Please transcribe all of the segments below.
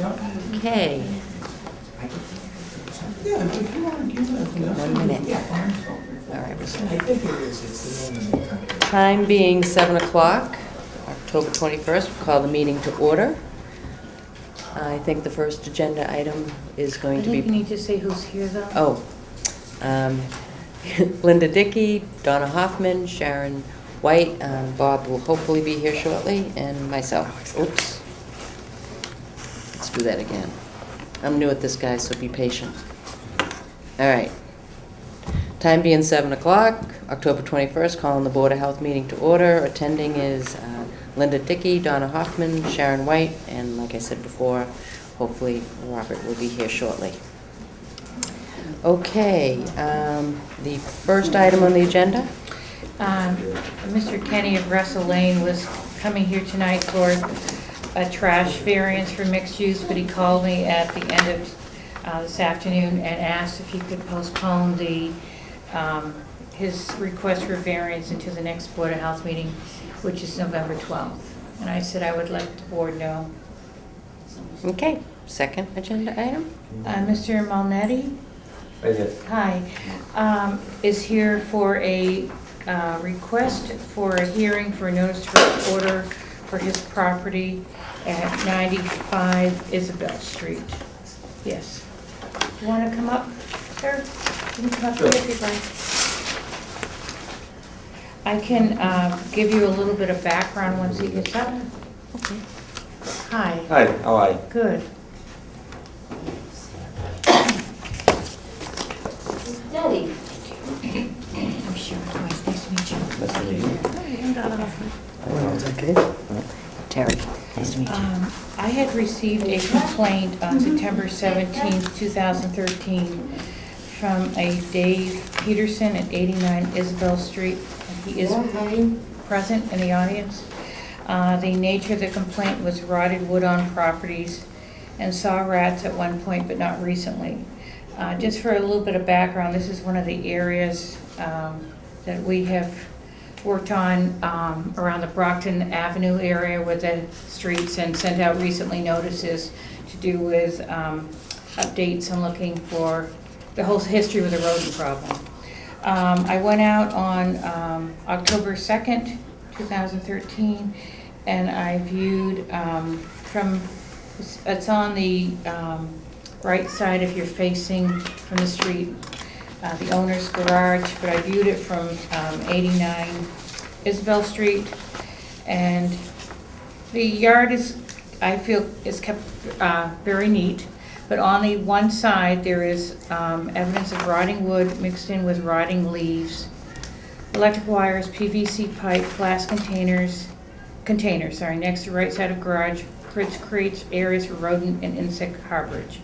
Okay. Yeah, if you want to give that. 1 minute. Yeah. All right. I think it is, it's the name of the country. Time being 7 o'clock, October 21st, we'll call the meeting to order. I think the first agenda item is going to I think you be... need to say who's here, though. Oh. Linda Dickey, Donna Hoffman, Sharon White, Bob will hopefully be here shortly, and myself. Oops. Let's do that again. I'm new at this, guys, so be patient. All right. Time being 7 o'clock, October 21st, calling the Board of Health meeting to order. Attending is Linda Dickey, Donna Hoffman, Sharon White, and like I said before, hopefully Robert will be here shortly. Okay, the first item on the agenda. Mr. Kenny of Russell Lane was coming here tonight for a trash variance for mixed use, but he called me at the end of this afternoon and asked if he could postpone the his request for variance into the next Board of Health meeting, which is November 12th. And I said I would let the board know. Okay, second agenda item. Mr. Malnetti? Right here. Hi. Is here for a request for a hearing for a notice to order for his property at 95 Isabel Street. Yes. You want to come up, sir? You can come up here if you'd like. I can give you a little bit of background once he gets up. Okay. Hi. Hi, how are you? Good. Daddy. I'm sure it was. Nice to meet you. Nice to meet you. Okay. Terry, nice to meet you. I had received a complaint on September 17th, 2013 from a Dave Peterson at 89 Isabel Street. He is present in the audience. The nature of the complaint was rotted wood on properties and saw rats at one point, but not recently. Just for a little bit of background, this is one of the areas that we have worked on around the Brockton Avenue area with the streets and sent out recently notices to do with updates and looking for the whole history with the rodent problem. I went out on October 2nd, 2013, and I viewed it's on the right side if you're facing from the street, the owner's garage, but I viewed it from 89 Isabel Street, and the yard I feel is kept very neat, but on the one side there is evidence of rotting wood mixed in with rotting leaves, electric wires, PVC pipe, glass containers, next to the right side of garage, creates areas for rodent and insect harborage.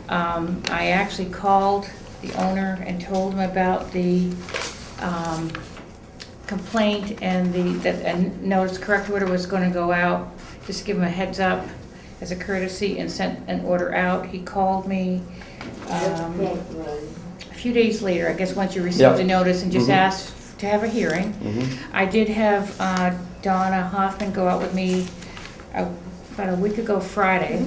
I actually called the owner and told him about the complaint and and notice correct order was going to go out, just give him a heads up as a courtesy, and sent an order out. He called me a few days later, I guess once you received the notice, and just asked to have a hearing. I did have Donna Hoffman go out with me about a week ago Friday,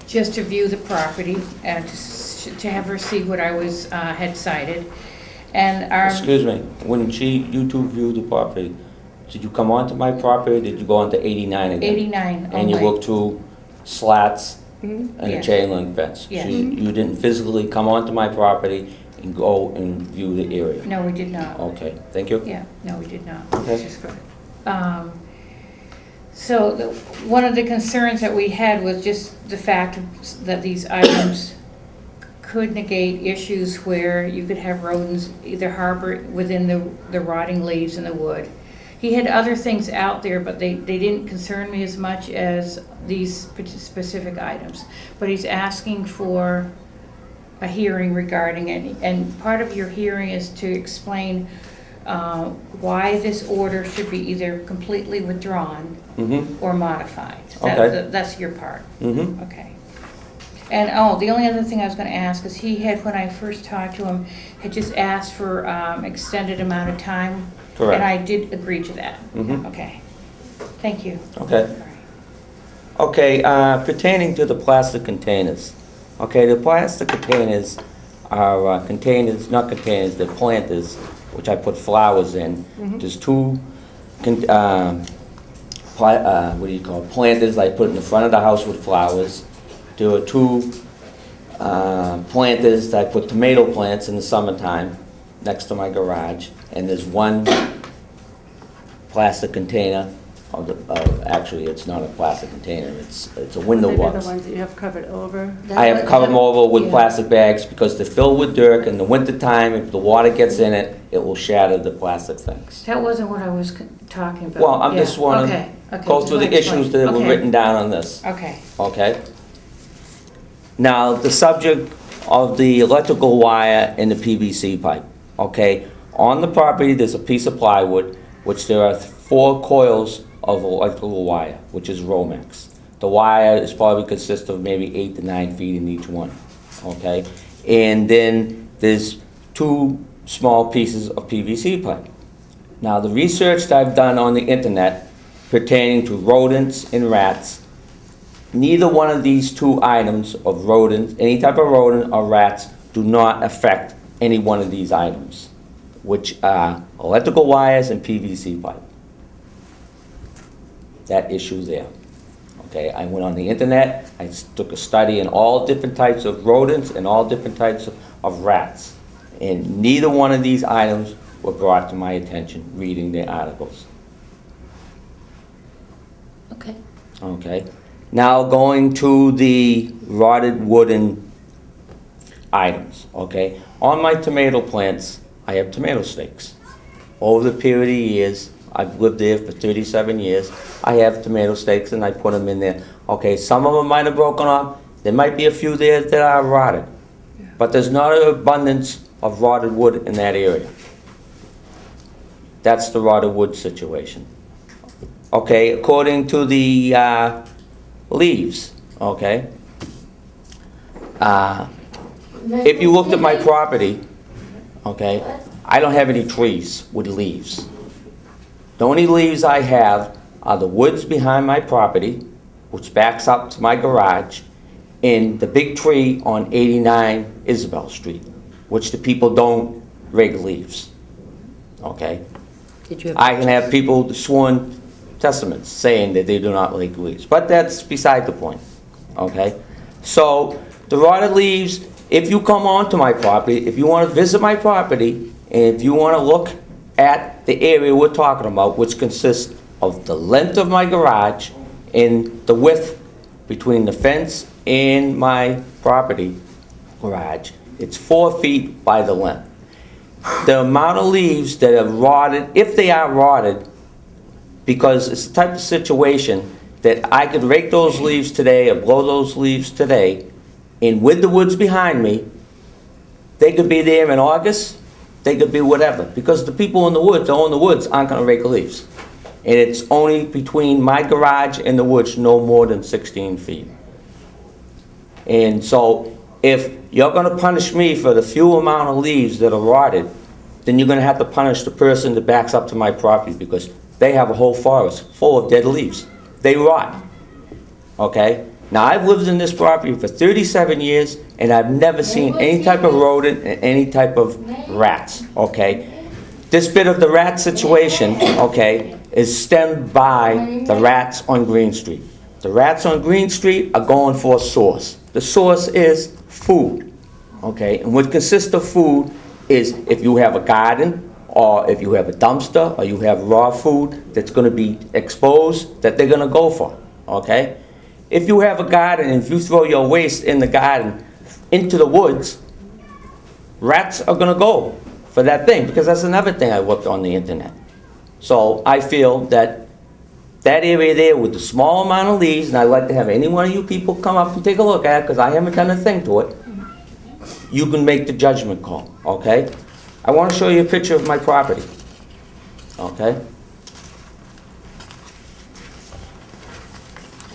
just to view the property and to have her see what I was had cited. And Excuse me, when you two viewed the property, did you come onto my property or did you go onto 89 again? 89 And you only. looked through slats and Yeah. a chain link fence? Yeah. So you didn't physically come onto my property and go and view the area? No, we did not. Okay, thank you. Yeah, no, we did not. Okay. Just go ahead. So one of the concerns that we had was just the fact that these items could negate issues where you could have rodents either harbor within the rotting leaves in the wood. He had other things out there, but they didn't concern me as much as these specific items. But he's asking for a hearing regarding it, and part of your hearing is to explain why this order should be either completely withdrawn or modified. Okay. That's your part. Mm-hmm. Okay. And the only other thing I was going to ask is he had, when I first talked to him, had just asked for extended amount of time. Correct. And I did agree to that. Mhm. Okay. Thank you. Okay. All right. Okay, pertaining to the plastic containers. Okay, the plastic containers are containers, not containers, they're planters, which I put flowers in. There's two, what do you call it, planters I put in the front of the house with flowers. There are two planters that I put tomato plants in the summertime next to my garage. And there's one plastic container. Actually, it's not a plastic container, it's a window Maybe the box. ones that you have covered over. I have covered them over with Yeah. plastic bags because they're filled with dirt. In the wintertime, if the water gets in it, it will shatter the plastic things. That wasn't what I was talking about. Well, I'm Yeah, just want okay, to okay, go just through the wanna explain. issues that were Okay, written down on this, Okay, okay? Now, the subject of the electrical wire and the PVC pipe, okay? On the property, there's a piece of plywood, which there are 4 coils of electrical wire, which is Romex. The wire is probably consists of maybe 8 to 9 feet in each one, okay? And then there's 2 small pieces of PVC pipe. Now, the research that I've done on the internet pertaining to rodents and rats, neither one of these 2 items of rodents, any type of rodent or rats, do not affect any one of these items, which are electrical wires and PVC pipe. That issue there. Okay, I went on the internet, I took a study in all different types of rodents and all different types of rats. And neither one of these items were brought to my attention reading the articles. Okay. Okay, now going to the rotted wooden items, okay? On my tomato plants, I have tomato stakes. Over the period of years, I've lived there for 37 years, I have tomato stakes and I put them in there. Okay, some of them might have broken off, there might be a few there that are rotted, but there's not an abundance of rotted wood in that area. That's the rotted wood situation. Okay, according to the leaves, okay? If you looked at my property, okay, I don't have any trees with leaves. The only leaves I have are the woods behind my property, which backs up to my garage, and the big tree on 89 Isabel Street, which the people don't rake leaves, okay? Did you have? I can have people sworn testaments saying that they do not rake leaves, but that's beside the point, okay? So, the rotted leaves, if you come onto my property, if you want to visit my property, and if you want to look at the area we're talking about, which consists of the length of my garage and the width between the fence and my property garage, it's 4 feet by the length. The amount of leaves that have rotted, if they are rotted, because it's the type of situation that I could rake those leaves today or blow those leaves today, and with the woods behind me, they could be there in August, they could be whatever, because the people in the woods, that own the woods, aren't gonna rake leaves. And it's only between my garage and the woods, no more than 16 feet. And so, if you're gonna punish me for the few amount of leaves that are rotted, then you're gonna have to punish the person that backs up to my property, because they have a whole forest full of dead leaves. They rot, okay? Now, I've lived in this property for 37 years, and I've never seen any type of rodent and any type of rats, okay? This bit of the rat situation, okay, is stemmed by the rats on Green Street. The rats on Green Street are going for a source. The source is food, okay? And what consists of food is if you have a garden, or if you have a dumpster, or you have raw food that's gonna be exposed, that they're gonna go for, okay? If you have a garden and if you throw your waste in the garden into the woods, rats are gonna go for that thing, because that's another thing I looked on the internet. So I feel that that area there with the small amount of leaves, and I'd like to have any one of you people come up and take a look at it, because I haven't done a thing to it, you can make the judgment call, okay? I want to show you a picture of my property, okay?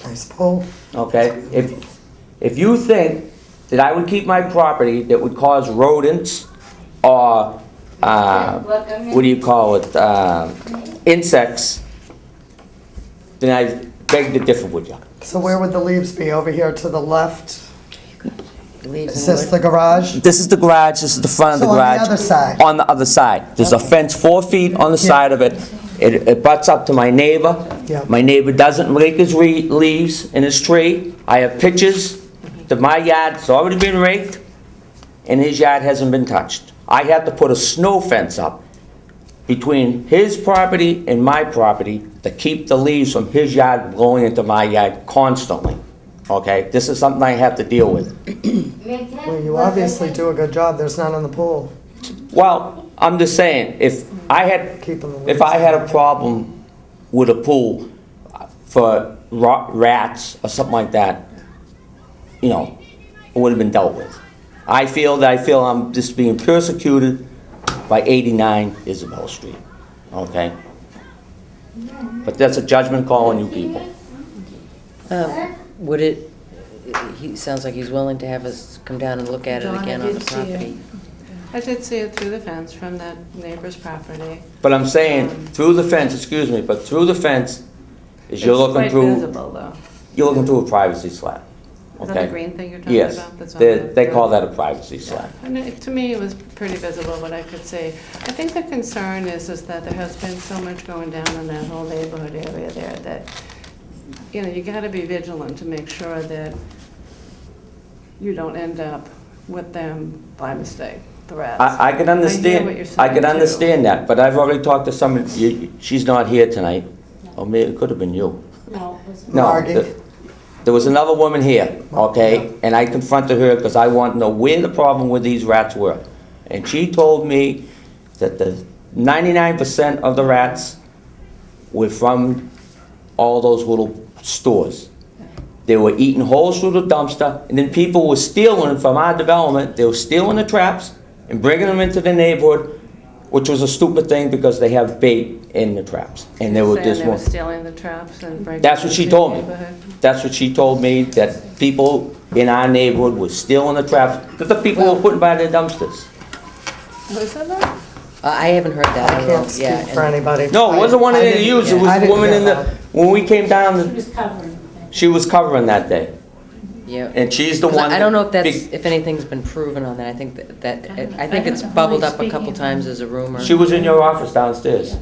Nice pull. Okay, if you think that I would keep my property that would cause rodents or, what do you call it, insects, then I beg to differ with you, So where would the leaves be? Over here to the left? Leaves Is and this wood. the garage? This is the garage, this is the front of the So on the garage. other side? On the other side. There's a fence 4 feet on the side of it. It butts up to my neighbor. Yeah. My neighbor doesn't rake his leaves in his tree. I have pictures that my yard's already been raked, and his yard hasn't been touched. I had to put a snow fence up between his property and my property to keep the leaves from his yard blowing into my yard constantly. Okay? This is something I have to deal with. Well, you obviously do a good job. There's none in the pool. Well, I'm just saying, if I had Keeping the If leaves I had a out. problem with a pool for rats or something like that, you know, it would have been dealt with. I feel I'm just being persecuted by 89 Isabel Street, okay? But that's a judgment call on you people. Would it, he sounds like he's willing to have us come down and look at it Dawn, I again on the did see it. property. I did see it through the fence from that neighbor's property. But I'm saying, through the fence, excuse me, but through the fence, is you're looking It's through, quite visible, though. you're looking through a privacy slab, Is that the okay? green thing you're talking Yes, about? That's on they the- call that a privacy slab. And to me, it was pretty visible, what I could see. I think the concern is that there has been so much going down in that whole neighborhood area there that, you know, you gotta be vigilant to make sure that you don't end up with them by mistake, the rats. I can I hear understand, what you're I saying, can too. understand that, but I've already talked to someone, she's not here tonight. Or maybe it could have been you. No, Margie. there was another woman here, okay? And I confronted her because I want to know where the problem with these rats were. And she told me that the 99% of the rats were from all those little stores. They were eating holes through the dumpster, and then people were stealing from our development. They were stealing the traps and bringing them into the neighborhood, which was a stupid thing because they have bait in the traps. And they were Saying just they were one. stealing the traps and breaking. That's what she into told the me. neighborhood. That's what she told me, that people in our neighborhood were stealing the traps, that the people were putting by their dumpsters. Who said that? I haven't heard that. I don't can't know. speak Yeah, for and- anybody. No, it wasn't one of I the didn't- users, it I was the didn't woman hear in the, that. when we came down, She was covering. she was covering that day. Yeah. And she's the 'Cause one. I don't know if that's, big- if anything's been proven on that. I think that I I think don't it's know who bubbled he's up a couple speaking times of. as a rumor. She was in your office downstairs.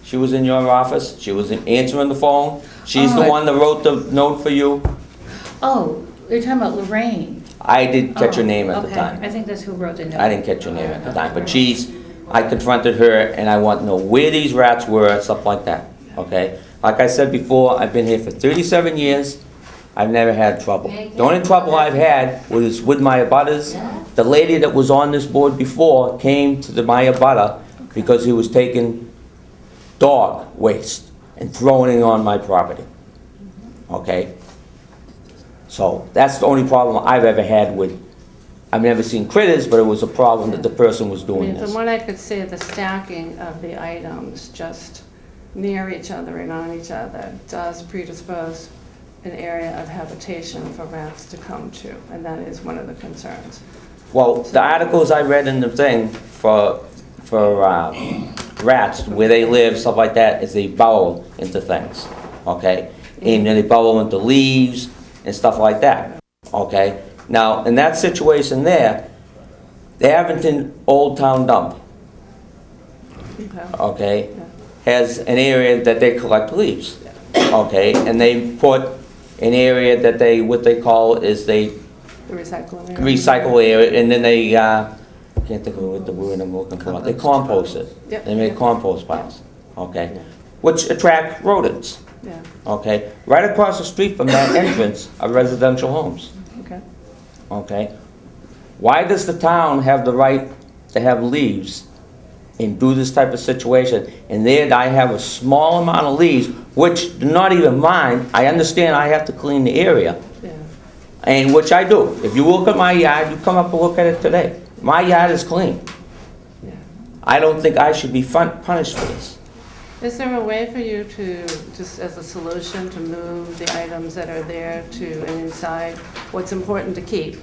She was in your office, she was answering the phone. She's the Oh. one that wrote the note for you. Oh, you're talking about Lorraine. I didn't catch her Oh, name at the okay. time. I think that's who wrote the note. I didn't catch her name at the time, but I confronted her, and I want to know where these rats were, and stuff like that, okay? Like I said before, I've been here for 37 years, I've never had trouble. The only trouble I've had was with my abutters. The lady that was on this board before came to my abutter because he was taking dog waste and throwing it on my property, okay? So, that's the only problem I've ever had with, I've never seen critters, but it was a problem that the person was I doing mean, this. from what I could see, the stacking of the items just near each other and on each other does predispose an area of habitation for rats to come to, and that is one of the concerns. Well, the articles I read in the thing for rats, where they live, stuff like that, is they burrow into things, okay? And then they burrow into leaves and stuff like that, okay? Now, in that situation there, the Abington Old Town Dump, Okay. okay, has an area that they collect leaves, okay? And they put an area that they, what they call is they The recycling area. recycle area, and then they, can't think of what the word I'm looking for, they compost it. Yep. They make compost piles, okay? Which attract rodents, Yeah, okay? Right across the street from that entrance are residential homes, okay. okay? Why does the town have the right to have leaves and do this type of situation? And there I have a small amount of leaves, which are not even mine. I understand I have to clean the area, Yeah. and which I do. If you look at my yard, you come up and look at it today. My yard is clean. Yeah. I don't think I should be punished for this. Is there a way for you to, just as a solution, to move the items that are there to and inside? What's important to keep?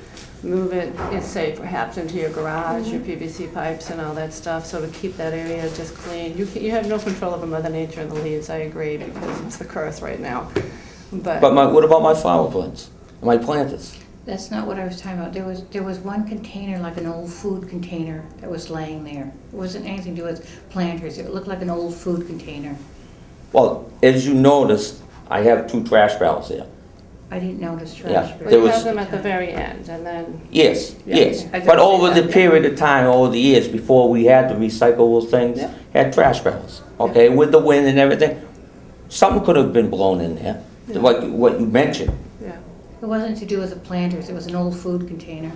Move it, say perhaps into your garage, your PVC pipes and all that stuff, so to keep that area just clean. You have no control over Mother Nature and the leaves, I agree, because it's the curse right now. But what about my flower plants, my planters? That's not what I was talking about. There was one container, like an old food container, that was laying there. It wasn't anything to do with planters. It looked like an old food container. Well, as you noticed, I have 2 trash barrels there. I didn't notice trash. Yeah, but- there We was- have them at the very end, and then, Yes, Yeah. yes. I But don't over see the that, period of time, over the years, before we had the recyclable things, Yeah. had trash barrels, okay, with the wind and everything, something could have been blown in there, Yeah. like what you mentioned. yeah. It wasn't to do with the planters. It was an old food container.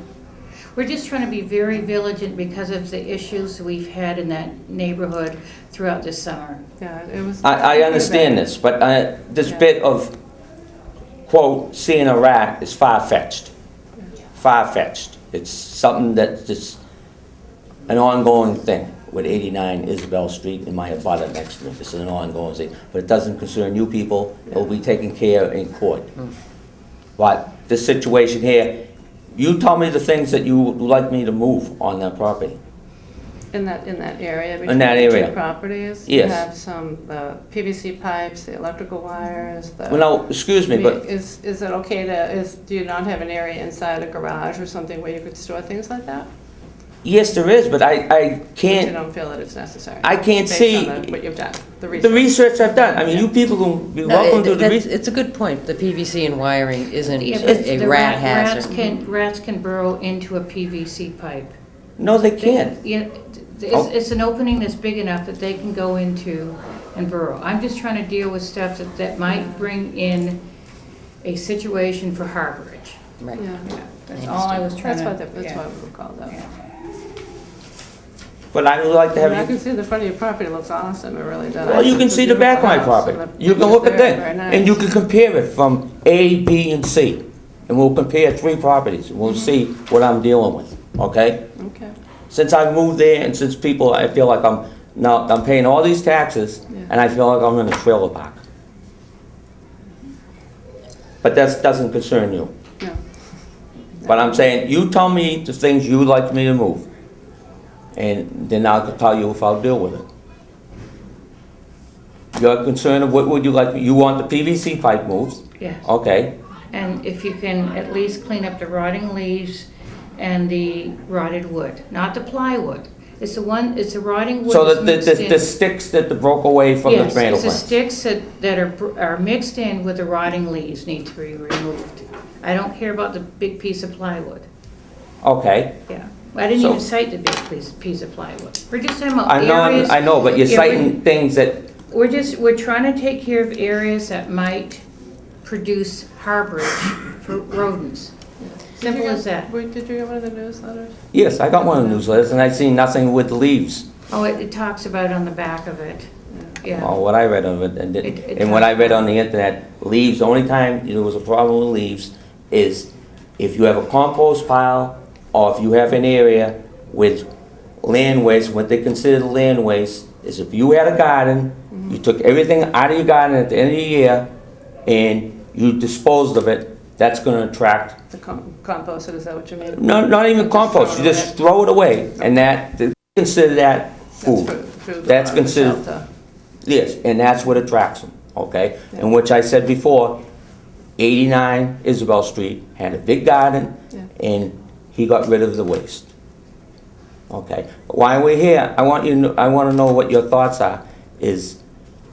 We're just trying to be very vigilant because of the issues we've had in that neighborhood throughout this summer. Yeah, it was. I understand this, but this Yeah. bit of, quote, seeing a rat is far-fetched. Far-fetched. It's something that's just an ongoing thing with 89 Isabel Street and my abutter next to me. This is an ongoing thing, but it doesn't concern you people. It will be taken care of in court. But this situation here, you tell me the things that you would like me to move on that property. In that area, In between that the area. 2 properties? Yes. You have some PVC pipes, the electrical wires, the... Well, now, excuse me, but Is it okay to, do you not have an area inside a garage or something where you could store things like that? yes, there is, but I But you can't, don't feel that it's necessary? I can't Based see on what you've done, the the research I've done. I mean, you people can be No, welcome to the that's- research. It's a good point. The PVC and wiring isn't Yeah, but a the rat rats hazard. Rats can burrow into a PVC pipe. No, they can't. Yeah, Oh. it's an opening that's big enough that they can go into and burrow. I'm just trying to deal with stuff that might bring in a situation for harborage. Right. Yeah, Yeah, that's all I was trying that's to. what, that's yeah, what we would call that. yeah. But I would like to I mean, I have can you, see the front of your property looks awesome, it really does. well, you can It's a see the back of my beautiful house, property. and the You can views look at there are that, very and you nice. can compare it from A, B, and C. And we'll compare 3 properties, and we'll see what I'm dealing with, okay? Okay, Since I've moved there, and since people, I feel like I'm paying all these taxes, Yeah. and I feel like I'm in a trailer park. But that doesn't concern you. no, But I'm saying, you tell me the things you would like me to move, and then I'll tell you if I'll deal with it. You're concerned of what would you like, you want the PVC pipe moved, Yes. okay? And if you can at least clean up the rotting leaves and the rotted wood, not the plywood. It's the rotting wood So that's the mixed in. the sticks that broke away from the Yes, tomato it's the plant. sticks that are mixed in with the rotting leaves need to be removed. I don't care about the big piece of plywood, Okay, yeah. I didn't So- even cite the big piece of plywood. We're just talking about areas. I know, but you're Yeah, we're- citing things that, We're trying to take care of areas that might produce harborage for rodents. Simple as that. Did you get one of the newsletters? yes, I got one of the newsletters, and I seen nothing with leaves. Oh, it talks about it on the back of it, yeah. Well, what I read of it, and It and what I talks read about- on the internet, leaves, the only time there was a problem with leaves is if you have a compost pile, or if you have an area with land waste. What they consider land waste is if you had a garden, you took everything out of your garden at the end of the year, and you disposed of it, that's gonna attract, The compost, is that what you mean? not even Just compost, you throw it just throw it away, and they consider that That's food. food That's for the considered- shelter. Yes, and that's what attracts them, okay? Yeah. And which I said before, 89 Isabel Street had a big garden, Yeah. and he got rid of the waste. Okay, while we're here, I want to know what your thoughts are, is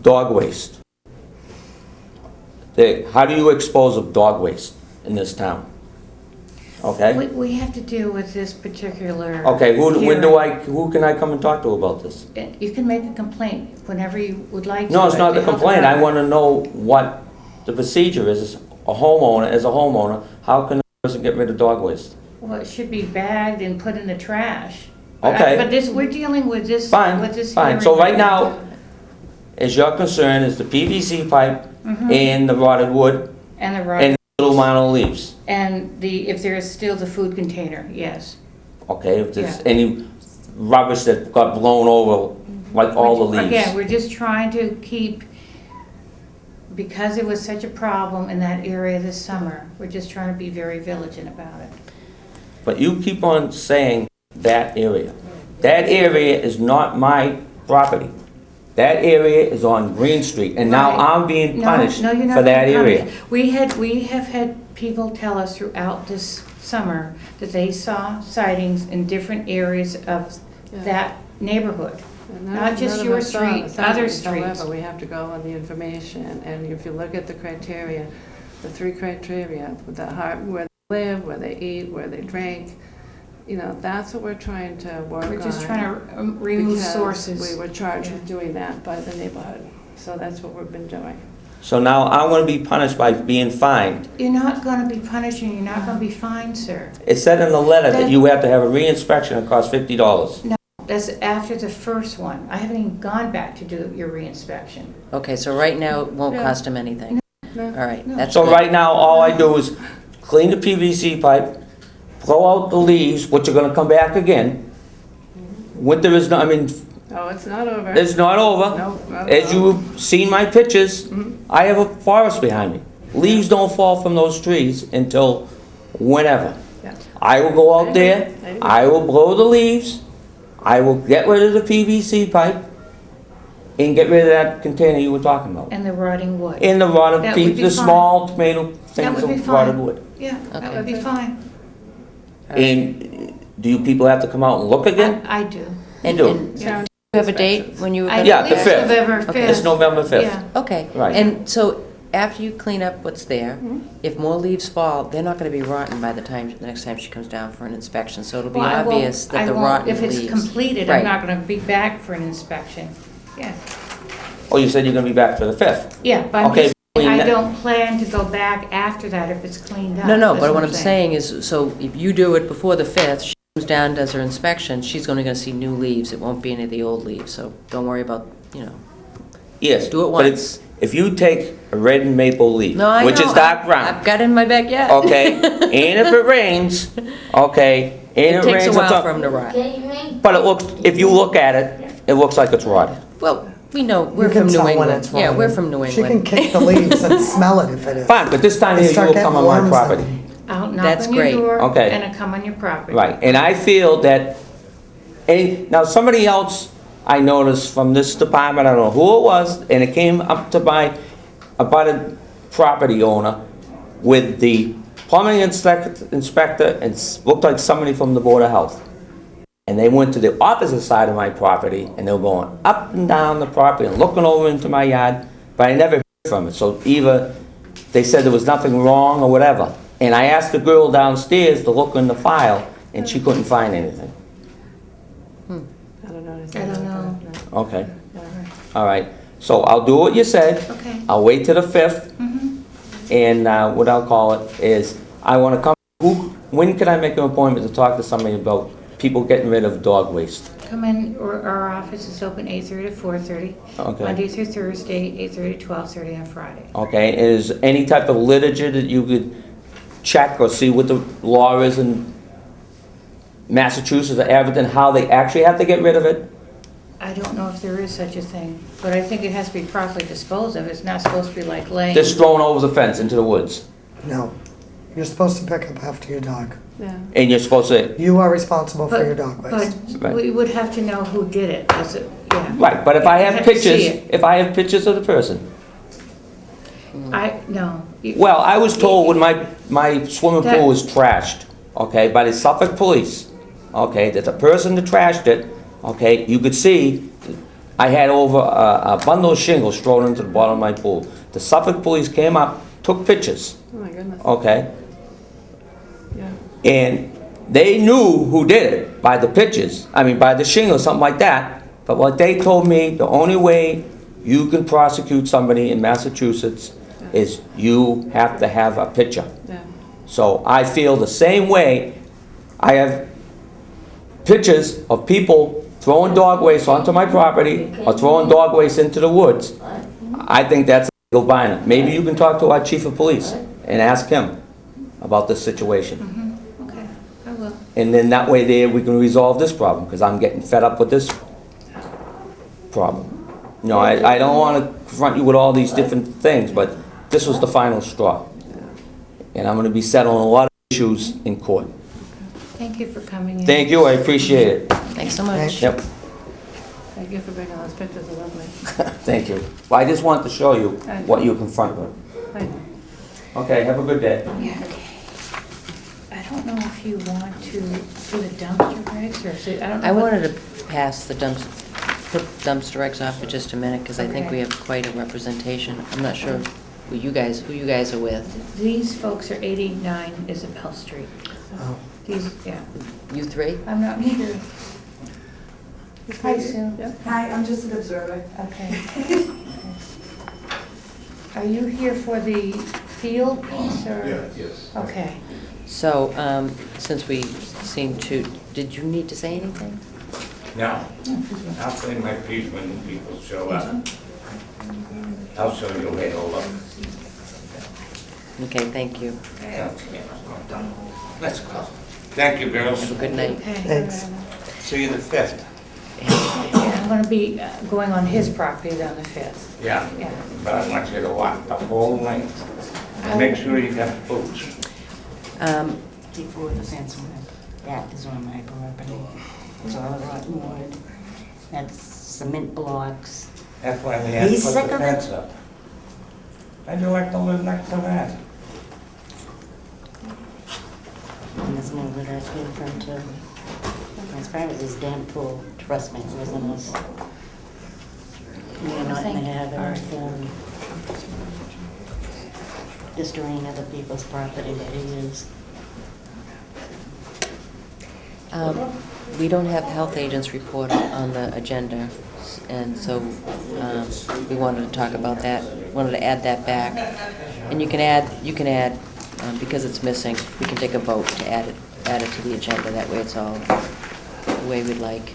dog waste. How do you expose of dog waste in this town? Okay? We have to deal with this particular. Okay, who hearing. who can I come and talk to about this? You can make a complaint whenever you would like to. No, it's not the Health complaint, I Department. want to know what the procedure is, as a homeowner, how can a person get rid of dog waste? Well, it should be bagged and put in the trash. Okay. But we're dealing with this. Fine, with this fine. So hearing right now, is your concern is the PVC pipe and the rotted wood And the and rotted, the little amount of leaves? and if there is still the food container, yes. Okay, if there's Yeah. any rubbish that got blown over, like all the leaves? Again, we're just trying to keep, because it was such a problem in that area this summer, we're just trying to be very vigilant about it. But you keep on saying that area. That area is not my property. That area is on Green Street, and now Right. I'm being No, punished no, you're not for that being area. punished. We have had people tell us throughout this summer that they saw sightings in different areas of Yeah. that neighborhood. And Not just none of your us saw street, the other signs. streets. However, we have to go on the information, and if you look at the criteria, the 3 criteria, where they live, where they eat, where they drink, you know, that's what we're trying to work on. We're just trying to remove because sources. we were charged Yeah. with doing that by the neighborhood, so that's what we've been doing. So now I'm gonna be punished by being fined. You're not gonna be punished and you're not gonna be fined, sir. It said in the letter that That- you have to have a re-inspection, it costs $50. That's after the first one. I haven't even gone back to do your reinspection. Okay, so right now, it won't Yeah. cost him anything. No. All right, No. that's So good. right now, all I do is clean the PVC pipe, throw out the leaves, which are gonna come back again. Winter is not, I mean, Oh, it's not over. it's not over. No, not As at all. you've seen my pictures, I have a forest behind me. Leaves don't fall from those trees until whenever. Yeah. I will go out there, I agree. I will blow the leaves, I will get rid of the PVC pipe, and get rid of that container you were talking about. And the rotting wood. In the rotted, That would be the fine. small tomato That things would be of rotted fine. wood. Yeah, that Okay. would be fine. All right. And do you people have to come out and look again? I do. And do. and do Yeah. you have a date when you were I gonna? Yeah, the believe it's 5th. November Okay. 5th. It's November 5th. Yeah. Okay. Right. And so after you clean up what's there, if more leaves fall, they're not gonna be rotten by the next time she comes down for an inspection. So it'll be Well, I won't- obvious that the I won't- rotten If leaves. it's completed, Right. I'm not gonna be back for an inspection. Yeah, Oh, you said you're gonna be back for the 5th? yeah, but I'm Okay, just saying, I clean that- don't plan to go back after that if it's cleaned up. No, no, That's but what I'm saying is, so if you do it before the 5th, she comes down, does her inspection, she's only gonna see new leaves. It won't be any of the old leaves, so don't worry about, you know. Yes. Do it but once. if you take a red maple leaf, No, I know. which is dark I've brown, got it in my backyard. okay, and if it rains, okay, and It it takes rains, a while for them to rot. but it looks, if you look at it, it looks like it's rotted. Well, we know, You we're can from New tell when England. it's Yeah, rotting. we're from New She can England. kick the leaves and smell it if it is. Fine, but this time They of year, you start will getting come on my worms property. then. I'll knock That's on your great. door Okay. and I come on your property. Right, and I feel that, now somebody else I noticed from this department, I don't know who it was, and it came up to my, about a property owner with the plumbing inspector and looked like somebody from the Board of Health. And they went to the opposite side of my property and they were going up and down the property and looking over into my yard, but I never heard from it. So either they said there was nothing wrong or whatever. And I asked the girl downstairs to look in the file and she couldn't find anything. I don't know anything I don't about know. that, no. Okay, Yeah. all right. So I'll do what you said. Okay. I'll wait till the 5th. Mhm. And what I'll call it is, I want to come, when can I make an appointment to talk to somebody about people getting rid of dog waste? Come in, or our office is open 8:30 to 4:30. Okay. Monday through Thursday, 8:30 to 12:30 on Friday. Okay, is any type of literature that you could check or see what the law is in Massachusetts or Abington, how they actually have to get rid of it? I don't know if there is such a thing, but I think it has to be properly disposed of. It's not supposed to be like laying. Just thrown over the fence into the woods, No. You're supposed to pick up after your dog. Yeah. and you're supposed to, You are responsible for But- your dog waste. But we would have to know who did it, is it, yeah. right, but if I have Have to see pictures, it. if I have pictures of the person. No. Well, I was told when my swimming That- pool was trashed, okay, by the Suffolk police, okay, that the person that trashed it, okay, you could see, I had over a bundle of shingles thrown into the bottom of my pool. The Suffolk police came up, took pictures, Oh, my goodness. okay, Yeah. and they knew who did it by the pictures, I mean, by the shingles, something like that. But what they told me, the only way you can prosecute somebody in Massachusetts is you have to have a picture. Yeah. So I feel the same way. I have pictures of people throwing dog waste onto my property or throwing dog waste into the woods. I think that's illegal buying it. Maybe you can talk to our chief of police and ask him about this situation. Okay, I will. And then that way there, we can resolve this problem, because I'm getting fed up with this problem. You know, I don't want to confront you with all these different things, but this was the final straw. And I'm going to be settling a lot of issues in court. Thank you for coming in. Thank you, I appreciate it. Thanks so much. Yep. Thank you for bringing those pictures, they're lovely. Thank you. Well, I just wanted to show you what you're confronted with. I know. Okay, have a good day. Yeah. I don't know if you want to do the dumpster regs, or is it, I don't know. I what- wanted to pass the put dumpster regs off for just a minute, because I think Okay. we have quite a representation. I'm not sure who you guys are with. These folks are 89 Isabel Street. Oh. These, yeah, You three? I'm not sure. Hi, Sue. Yep. Hi, I'm just an observer. Okay. Are you here for the field piece, or? yes. Okay. So, since we seem to, did you need to say anything? No, I'll say my piece when the people show up. I'll show you later, look. Okay, thank you. Let's go. Thank you, girls. Have a good night. Okay. Thanks. See you the 5th. Yeah, I'm gonna be going on his property on the 5th. Yeah, Yeah. but I want you to walk the whole length. And make sure you got boots. Before the fence went, that is on my property. It's all rotten wood. That's cement blocks. That's why they had to He's put sick the of it? fence up. How'd you like to live next to that? And there's more that I came from too. As far as this damn pool, trust me, it wasn't us. We're not in the habit of destroying other people's property that he is. We don't have health agents report on the agenda, and so we wanted to talk about that, wanted to add that back. And you can add, because it's missing, we can take a vote to add it to the agenda, that way it's all the way we'd like.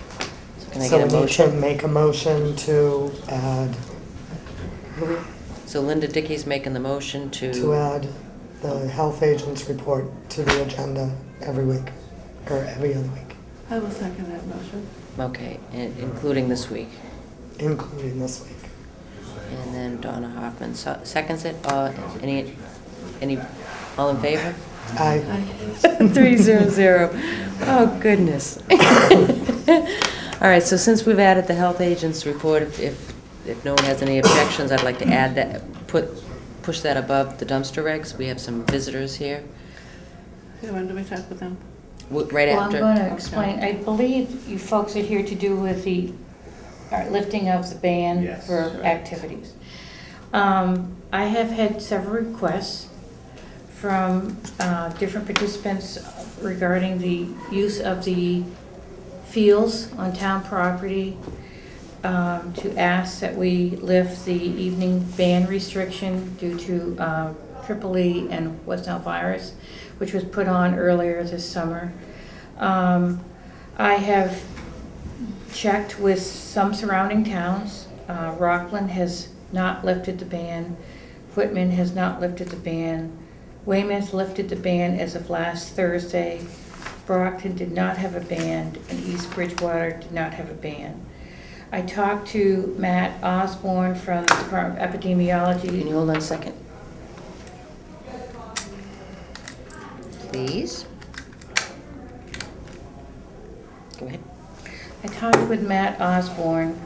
So can I So get a we need to motion? make a motion to add, So Linda Dickey's making the motion to add the health agent's report to the agenda every week, or every other week, I will second that motion. Okay, including this week. including this week. And then Donna Hoffman seconds it. Any, all in favor? Aye. 300. Oh, goodness. All right, so since we've added the health agent's report, if no one has any objections, I'd like to add that, push that above the dumpster regs. We have some visitors here. Okay, when do we talk with them? Right Well, I'm after. going to explain, I believe you folks are here to do with the lifting of the ban Yes, for right. activities. I have had several requests from different participants regarding the use of the fields on town property, to ask that we lift the evening ban restriction due to triple E and West Nile virus, which was put on earlier this summer. I have checked with some surrounding towns. Rockland has not lifted the ban. Whitman has not lifted the ban. Weymouth lifted the ban as of last Thursday. Brockton did not have a ban, and East Bridgewater did not have a ban. I talked to Matt Osborne from the Department of Epidemiology. Can you hold on a second? Please? Go ahead. I talked with Matt Osborne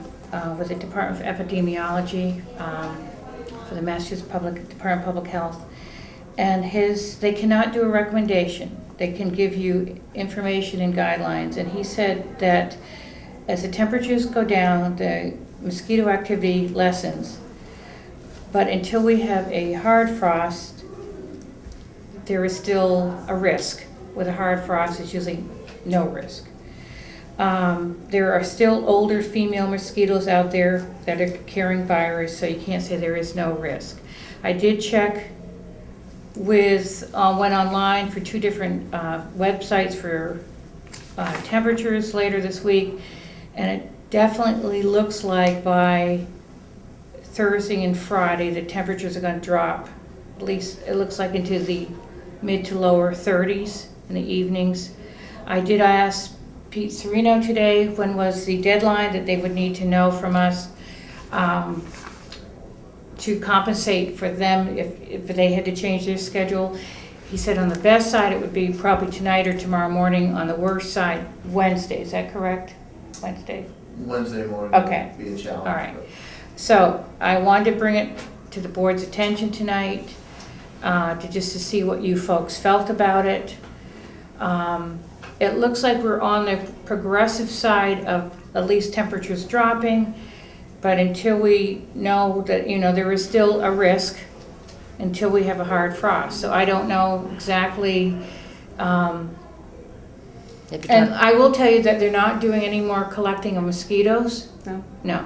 with the Department of Epidemiology for the Massachusetts Department of Public Health, and they cannot do a recommendation. They can give you information and guidelines, and he said that as the temperatures go down, the mosquito activity lessens, but until we have a hard frost, there is still a risk. With a hard frost, it's usually no risk. There are still older female mosquitoes out there that are carrying virus, so you can't say there is no risk. I did check went online for 2 different websites for temperatures later this week, and it definitely looks like by Thursday and Friday the temperatures are going to drop. At least it looks like into the mid to lower 30s in the evenings. I did ask Pete Serino today when was the deadline that they would need to know from us to compensate for them if they had to change their schedule. He said on the best side it would be probably tonight or tomorrow morning, on the worst side Wednesday. Is that correct? Wednesday? Wednesday morning Okay. would be a challenge. All right. but- So I wanted to bring it to the board's attention tonight, to see what you folks felt about it. It looks like we're on the progressive side of at least temperatures dropping, but until we know that, there is still a risk until we have a hard frost. So I don't know exactly, Have you and talked- I will tell you that they're not doing any more collecting of mosquitoes. No? No.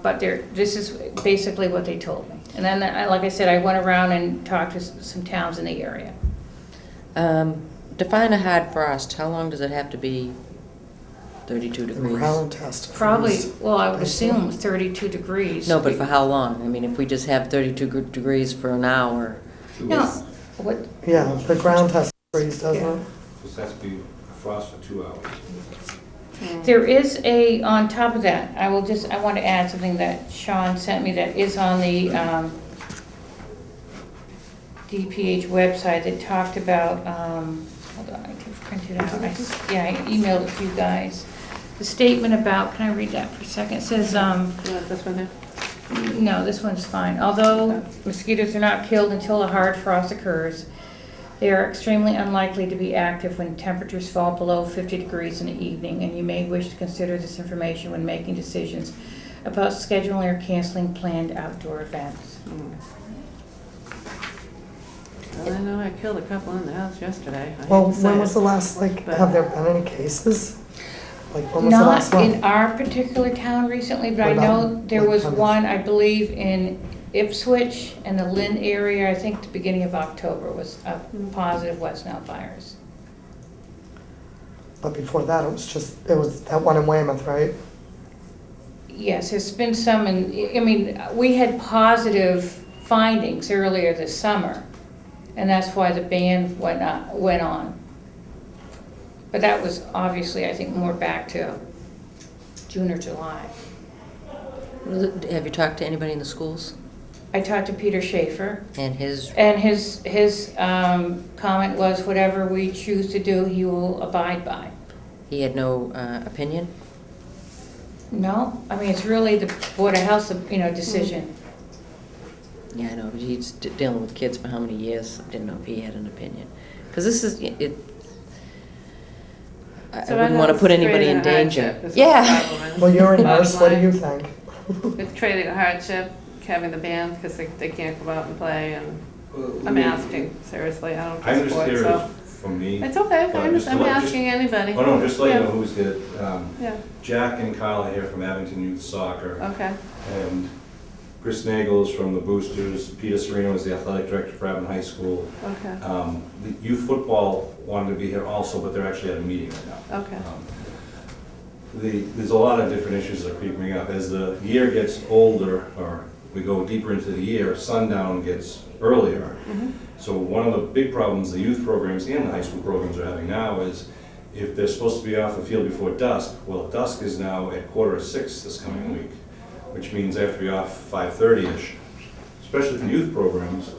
But this is basically what they told me. And then, like I said, I went around and talked to some towns in the area. Define a hard frost. How long does it have to be? 32 The degrees? ground test. Probably, freeze. well, I would assume 32 degrees. No, but for how long? I mean, if we just have 32 degrees for an hour. No, what, Yeah, the ground test freeze, doesn't Yeah. it? This has to be frost for 2 hours. there is on top of that, I want to add something that Sean sent me that is on the DPH website that talked about, hold on, I can print it out. I emailed it to you guys. The statement about, can I read that for a second? It says, You want this one here? no, this one's fine. Although mosquitoes are not killed until a hard frost occurs, they are extremely unlikely to be active when temperatures fall below 50 degrees in the evening, and you may wish to consider this information when making decisions about scheduling or canceling planned outdoor events. Well, I know I killed a couple in the house yesterday. I hate Well, to say when was it. the last, but- have there been any cases? Like, when was the last Not one? in our particular town recently, but I What about, know there like, was kind of- one, I believe, in Ipswich and the Lynn area, I think the beginning of October was a positive West Nile virus. But before that, it was that one in Weymouth, right? Yes, there's been some, we had positive findings earlier this summer, and that's why the ban went on. But that was obviously, I think, more back to June or July. Have you talked to anybody in the schools? I talked to Peter Schaefer, And his, and his comment was, whatever we choose to do, he will abide by. he had no opinion? No, it's really the Board of Health's, decision. Yeah, I know, but he's dealing with kids for how many years? I didn't know if he had an opinion. Because this is, I So wouldn't know want to it's put anybody creating in a danger. hardship, is what the Yeah. problem is. Well, you're a Bottom nurse, what do line. you think? It's creating a hardship, having the band, because they can't go out and play, and I'm asking, seriously, I don't I support, understand so. it from me. It's okay, but just to I'm let- asking anybody. Oh, no, just let you Yeah. know who's here. Yeah, Jack and Kyle are here from Abington Youth Soccer. okay, And Chris Nagel is from the Boosters. Peter Sereno is the athletic director for Abington High School. okay, The youth football wanted to be here also, but they're actually at a meeting right now. okay. There's a lot of different issues that are creeping up. As the year gets older, or we go deeper into the year, sundown gets earlier. Mhm. So one of the big problems the youth programs and the high school programs are having now is if they're supposed to be off the field before dusk, well, dusk is now at 5:45 this coming week, which means they have to be off 5:30-ish. Especially for youth programs,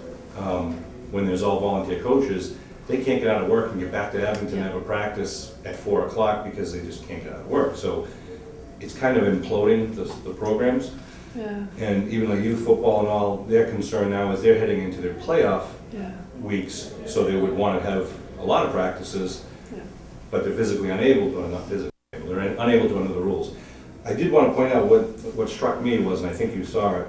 when there's all volunteer coaches, they can't get out of work and get back to Abington and have a practice at 4 o'clock because they just can't get out of work. So it's kind of imploding the programs. Yeah, And even like youth football and all, their concern now is they're heading into their playoff yeah, weeks, so they would want to have a lot of practices, yeah. but they're physically unable, or not physically able, they're unable to under the rules. I did want to point out what struck me was, and I think you saw it,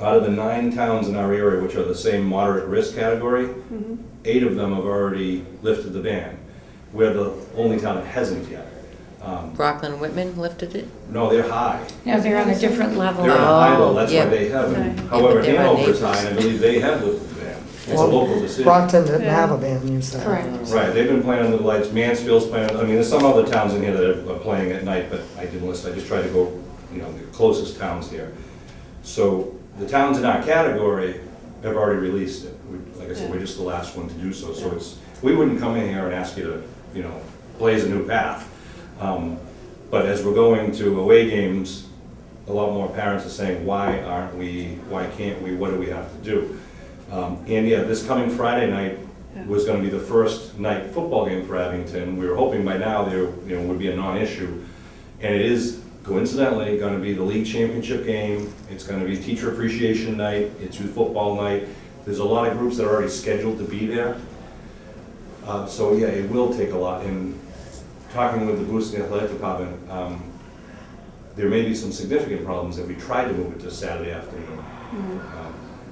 out of the 9 towns in our area which are the same moderate risk category, Mhm. 8 of them have already lifted the ban. We're the only town that hasn't yet. Rockland and Whitman lifted it? No, they're high. No, they're on a different level. They're on a high level, that's why yeah. they have Okay. it. However, Yeah, but they're our Hanover's high, neighbors. and I believe they have lifted the ban. It's a Well, local decision. Brockton didn't Yeah. have a ban, you said. Correct. Right, they've been playing under the lights, Mansfield's playing, there's some other towns in here that are playing at night, but I didn't list, I just tried to go, the closest towns here. So, the towns in our category have already released it. Like I said, we're just the last one to do so, so we wouldn't come in here and ask you to, blaze a new path. But as we're going to away games, a lot more parents are saying, why aren't we, why can't we, what do we have to do? And yeah, this coming Friday night, was gonna be the first night football game for Abington. We were hoping by now there, would be a non-issue. And it is coincidentally gonna be the league championship game. It's gonna be teacher appreciation night. It's youth football night. There's a lot of groups that are already scheduled to be there. So yeah, it will take a lot. And talking with the Booston Athletic Department, there may be some significant problems if we try to move it to Saturday afternoon.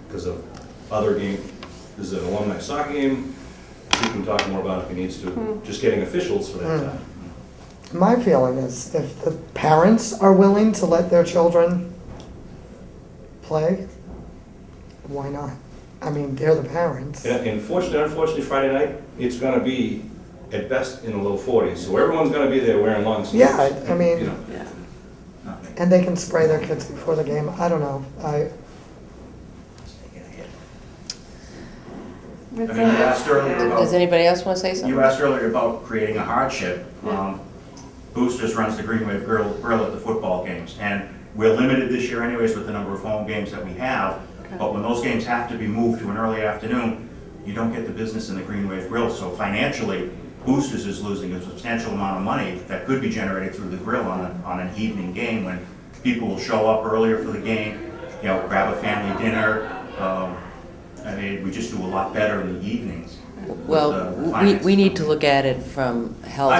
Because of other games. There's an alumni soccer game. We can talk more about it if he needs to. Just getting officials for that time. My feeling is if the parents are willing to let their children play, why not? I mean, they're the parents. And unfortunately, Friday night, it's gonna be at best in the low 40s. So everyone's gonna be there wearing long sleeves. Yeah, I mean, Yeah. and they can spray their kids before the game. I don't know. I mean, you asked earlier Does about, anybody else want to say something? you asked earlier about creating a hardship. Boosters runs the Green Wave Grill at the football games, and we're limited this year anyways with the number of home games that we have, but when those games have to be moved to an early afternoon, you don't get the business in the Green Wave Grill, so financially, Boosters is losing a substantial amount of money that could be generated through the grill on an evening game when people will show up earlier for the game, grab a family dinner. I mean, we just do a lot better in the evenings. Well, we need to look at it from health.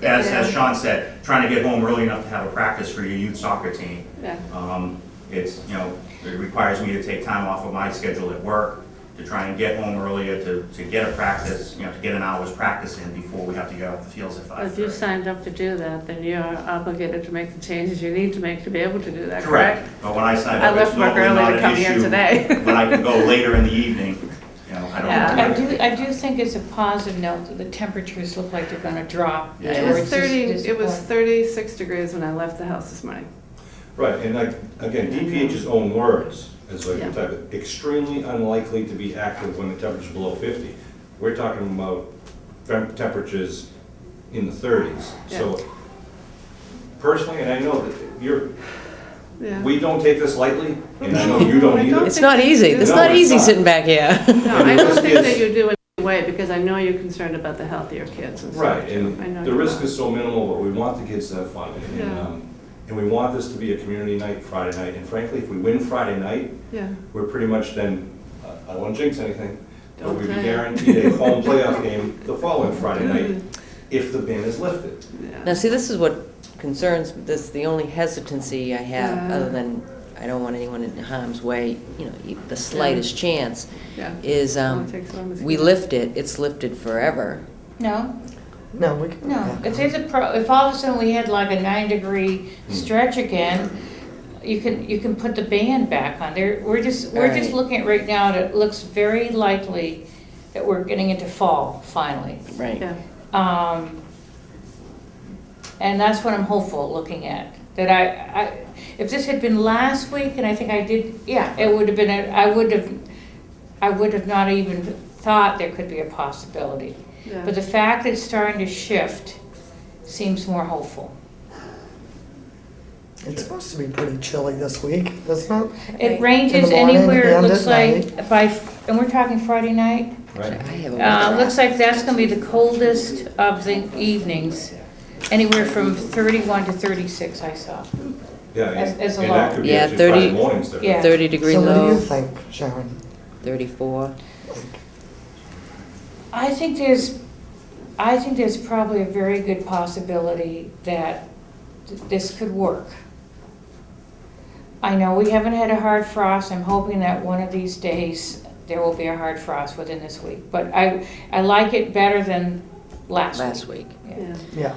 Yes, as Sean said, trying to get home early enough to have a practice for your youth soccer team. Yeah. It requires me to take time off of my schedule at work to try and get home earlier to get a practice, to get an hour's practice in before we have to get off the fields at 5:30. If you signed up to do that, then you're obligated to make the changes you need to make to be able to do that, correct? But when I signed I up, left it's work normally early not to an come here issue. today. When I can go later in the evening, I don't. Yeah. I do think it's a positive note that the temperatures look like they're gonna drop. Yeah. It was towards this it was point. 36 degrees when I left the house this morning. Right, and again, DPH's own words, is like, Yeah. extremely unlikely to be active when the temperature's below 50. We're talking about temperatures in the 30s. So personally, and I know that Yeah. we don't take this lightly, and I know you don't I either. don't It's not easy. It's No, not it's easy not. sitting back here. No, I don't think Yes. that you do it anyway, because I know you're concerned about the health of your kids and stuff. Right, too. I know and the you risk are. is so minimal, but we want the kids to have fun. Yeah. And we want this to be a community night, Friday night. And frankly, if we win Friday night, Yeah. we're pretty much then, I don't want to jinx anything, but Don't we'd be say. guaranteed a home playoff game the following Friday night if the ban is lifted. Yeah. Now, see, this is what concerns, the only hesitancy I have, Yeah. other than I don't want anyone in harm's way, the slightest chance, Yeah. is Well, it takes long as we you- lift it, it's lifted forever. No, No, we can. no, if all of a sudden we had like a 9-degree stretch again, you can put the band back on there. We're just Right. looking at right now, that it looks very likely that we're getting into fall finally. Right. Yeah. And that's what I'm hopeful looking at. That if this had been last week, and I think I did, yeah, it would have been, I would have not even thought there could be a possibility. Yeah. But the fact that it's starting to shift seems more hopeful. It's supposed to be pretty chilly this week, isn't it? It Right. ranges In the morning anywhere, it and looks at like, and we're talking Friday night? Right? I have a weather Looks app. like that's gonna be the coldest of the evenings, anywhere from 31 to 36 I saw. Yeah, As a and law. that could be Yeah, actually 30 Friday mornings there. Yeah. 30-degree So what do you low, think, Sharon? 34. I think there's probably a very good possibility that this could work. I know we haven't had a hard frost. I'm hoping that one of these days there will be a hard frost within this week. But I like it better than last week. week. Yeah. Yeah,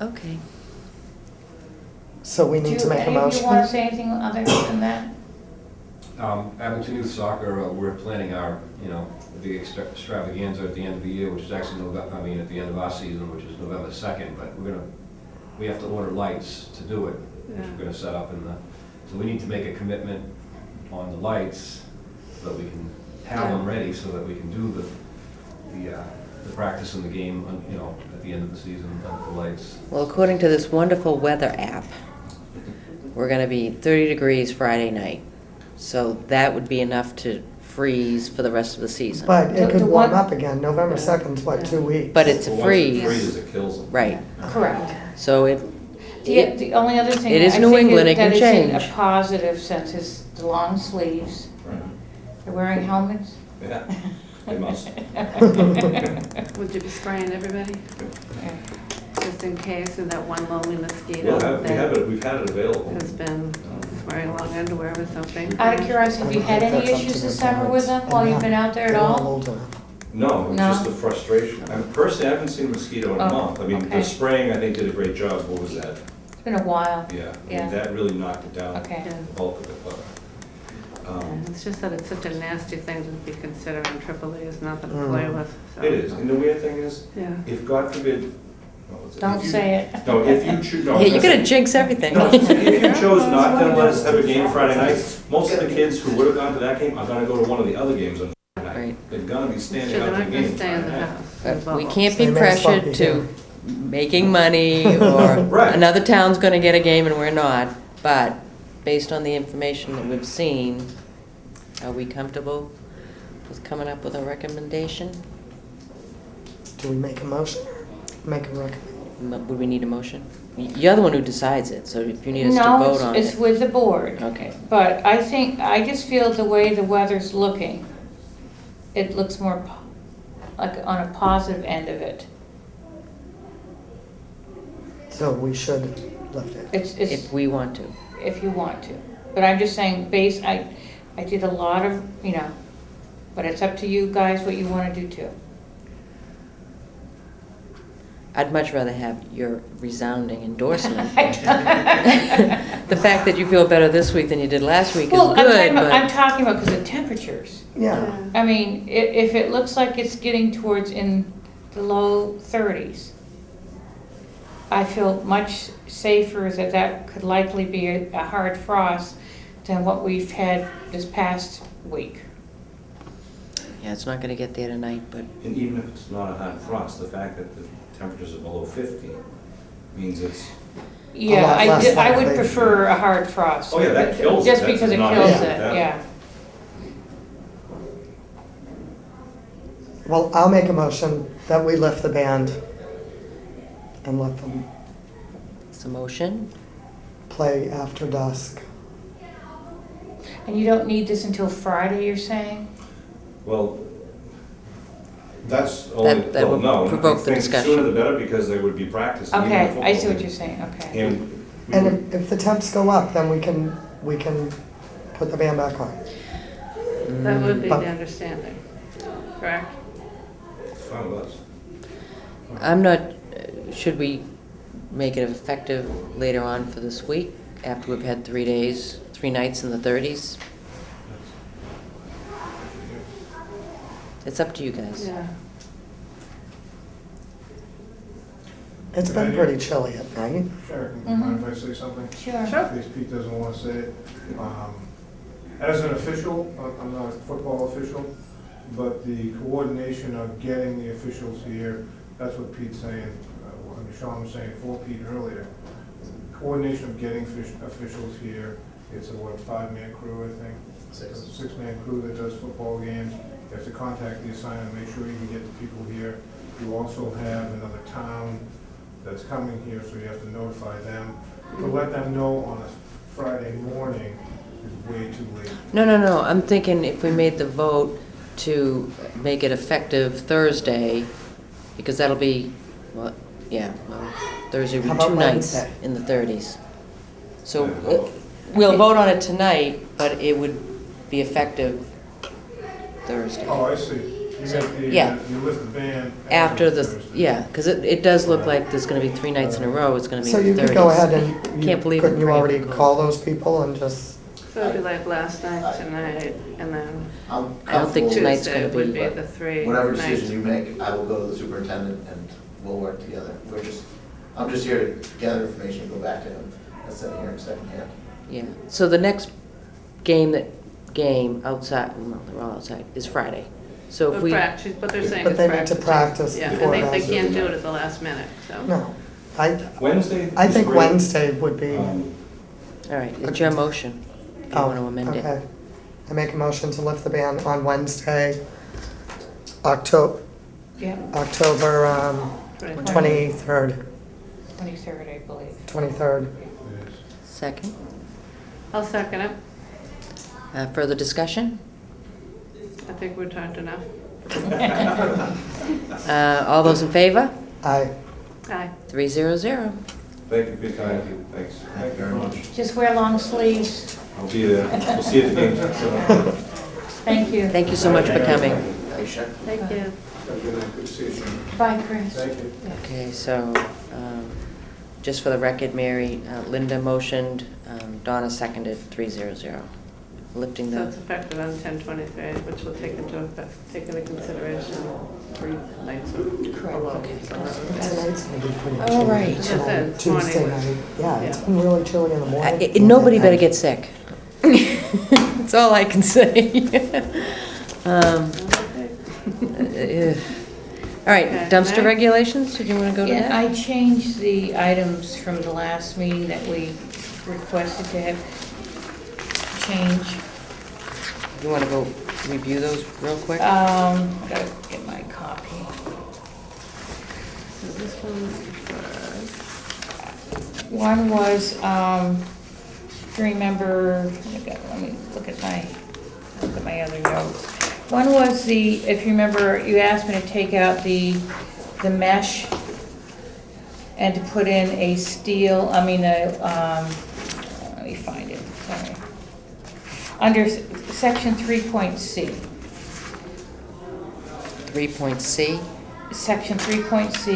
Okay. so we need to make a Do any of you want to motion. say anything other than that? Abington Youth Soccer, we're planning our, big extravaganza at the end of the year, which is actually at the end of our season, which is November 2nd, but we have to order lights to do it, which Yeah. we're gonna set up so we need to make a commitment on the lights so that we can have them ready so that we can do the practice and the game, at the end of the season, the lights. Well, according to this wonderful weather app, we're going to be 30 degrees Friday night. So that would be enough to freeze for the rest of the season. But it The could warm one- up again. November 2nd's what, 2 weeks? But it's a But once it freeze, freezes, it kills them. right, Correct. so it, The only other thing It is I New think England, it that can is in change. a positive sense is the long sleeves. Right. They're wearing helmets. Yeah, they must. Would you be spraying everybody, just in case of that one lonely mosquito We've that had it available. has been wearing long underwear or something? Out of curiosity, have you had any That's up to issues the this summer with them parents. while you've been out there at They're all? old enough. No, it's No? just the frustration. I mean, personally, I haven't seen a mosquito in a Oh, month. I mean, okay. the spraying, I think, did a great job. What was that? It's been a while. Yeah, I Yeah. mean, that really knocked it down, Okay. Yeah. the bulk of it, but, Yeah, It's just that it's such a nasty thing to be considering. AAA is nothing to Mm. play with. So. it is. And the weird thing is, Yeah. if God forbid, what was it? Don't If you- say it. No, if you choose, no. yeah, you're gonna jinx everything. No, if you chose not to let us have a game Friday night, most of the kids who would have gone to that game are gonna go to one of the other games on Friday night. Right. They're gonna be Sure, standing they're out not the going to game stay in Friday the night. house. But we Bubble. can't be They may as well pressured be to here. making money, or Right. another town's gonna get a game and we're not. But based on the information that we've seen, are we comfortable with coming up with a recommendation? Do we make a motion or make a recommendation? Would we need a motion? You're the one who decides it, so if you need us to No, vote on it's it. with the board. Okay. But I just feel the way the weather's looking, it looks more like on a positive end of it. So we should lift it. It's, If we want to. if you want to. But I'm just saying, I did a lot of, but it's up to you guys what you want to do too. I'd much rather have your resounding endorsement. The fact that you feel better this week than you did last week is Well, good, I'm but talking about because of temperatures. Yeah, I mean, if it looks like it's getting towards in the low 30s, I feel much safer that could likely be a hard frost than what we've had this past week. yeah, it's not gonna get there tonight, but And even if it's not a hard frost, the fact that the temperatures are below 50 means it's, Yeah, lot less I would likely. prefer a hard frost. Oh, yeah, that kills it. Just That's because it not- kills yeah, it, that- yeah. well, I'll make a motion that we lift the band and let them it's a motion. play after dusk. And you don't need this until Friday, you're saying? well, that's only, That well, would no. provoke I the think discussion. sooner the better because they would be practicing. even Okay, the I see football what you're game. saying, okay. And we And would- if the temps go up, then we can put the band back on. That would be But- the understanding, correct? fine with us. I'm not, should we make it effective later on for this week, after we've had 3 days, 3 nights in the 30s? It's up to you guys. Yeah. It's been pretty chilly at night. Sharon, Mhm. mind if I say something? Sure. Sure. In case Pete doesn't want to say it. As an official, I'm not a football official, but the coordination of getting the officials here, that's what Pete's saying, Sean was saying for Pete earlier. Coordination of getting officials here, it's a, what, 5-man crew, I think? It's a 6-man crew that does football games. You have to contact the assignment, make sure you can get the people here. You also have another town that's coming here, so you have to notify them. To let them know on a Friday morning is way too late. No, I'm thinking if we made the vote to make it effective Thursday, because that'll be, well, Thursday will How be about 2 nights Wednesday? in the 30s. So Yeah. we'll vote on it tonight, but it would be effective Thursday. Oh, I see. You So, make the, yeah. you lift the band. After the, Thursday. yeah, because it does look like there's going to be 3 nights in a row, it's going to be So in you the 30s. could go ahead and, Can't believe couldn't you we're already praying for call those people and just, So it'd be like last night, tonight, and then I'm I don't think comfortable, tonight's Tuesday gonna would be- be the 3 whatever nights. decision you make, I will go to the superintendent and we'll work together. I'm just here to gather information and go back to him, instead of hearing secondhand. Yeah, so the next game outside, well, they're all outside, is Friday. So if we, But they're saying But it's they need to practice. practice Yeah, before and they that. can't do it at the last minute, so. no. I Wednesday? I is think great. Wednesday would be, Um, all right, it's your motion, if you oh, want to amend it. okay. I make a motion to lift the ban on Wednesday, October, Yeah, October 23rd, 23rd, I believe. 23rd. Second. I'll second it. Further discussion? I think we've talked enough. All those in favor? Aye. Aye. 300. Thank you for your time. Thanks. Thank you very much. Just wear long sleeves. I'll be there. We'll see you at the game. Thank you. Thank you so much for coming. Aisha. Thank you. Have a good night. Good to see you, Sharon. Bye, Chris. Thank you. Okay, so, just for the record, Mary, Linda motioned, Donna seconded, 300. Lifting So the, it's effective on 10/23, which will take into consideration 3 nights of Correct. below. Okay. So that's- Tonight's gonna be pretty All chilly right. Just tonight, said Tuesday 20. night. Yeah, it's Yeah. been really chilly in the morning. nobody better get sick. That's all I can say. All right, Okay, dumpster Mary? regulations, did you want to go to Yeah, that? I changed the items from the last meeting that we requested to have changed. You want to go review those real quick? I gotta get my copy. So this one's the One was, if you remember, let me look at my other notes. One was if you remember, you asked me to take out the mesh and to put in a steel, let me find it, sorry. Under section 3.C. 3.C, Section 3.C,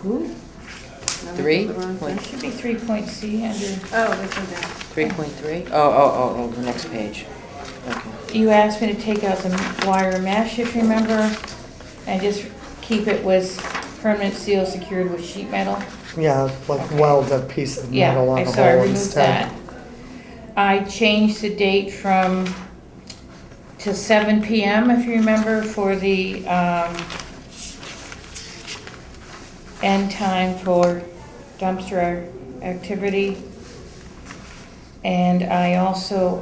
who? 3? it should be 3.C under, Oh, this one there. 3.3? Oh, the next page. Okay. you asked me to take out the wire mesh, if you remember, and just keep it with permanent seal secured with sheet metal. Yeah, like weld a piece of Yeah, metal on a so I hole removed instead. that. I changed the date to 7 PM, if you remember, for the end time for dumpster activity. And I also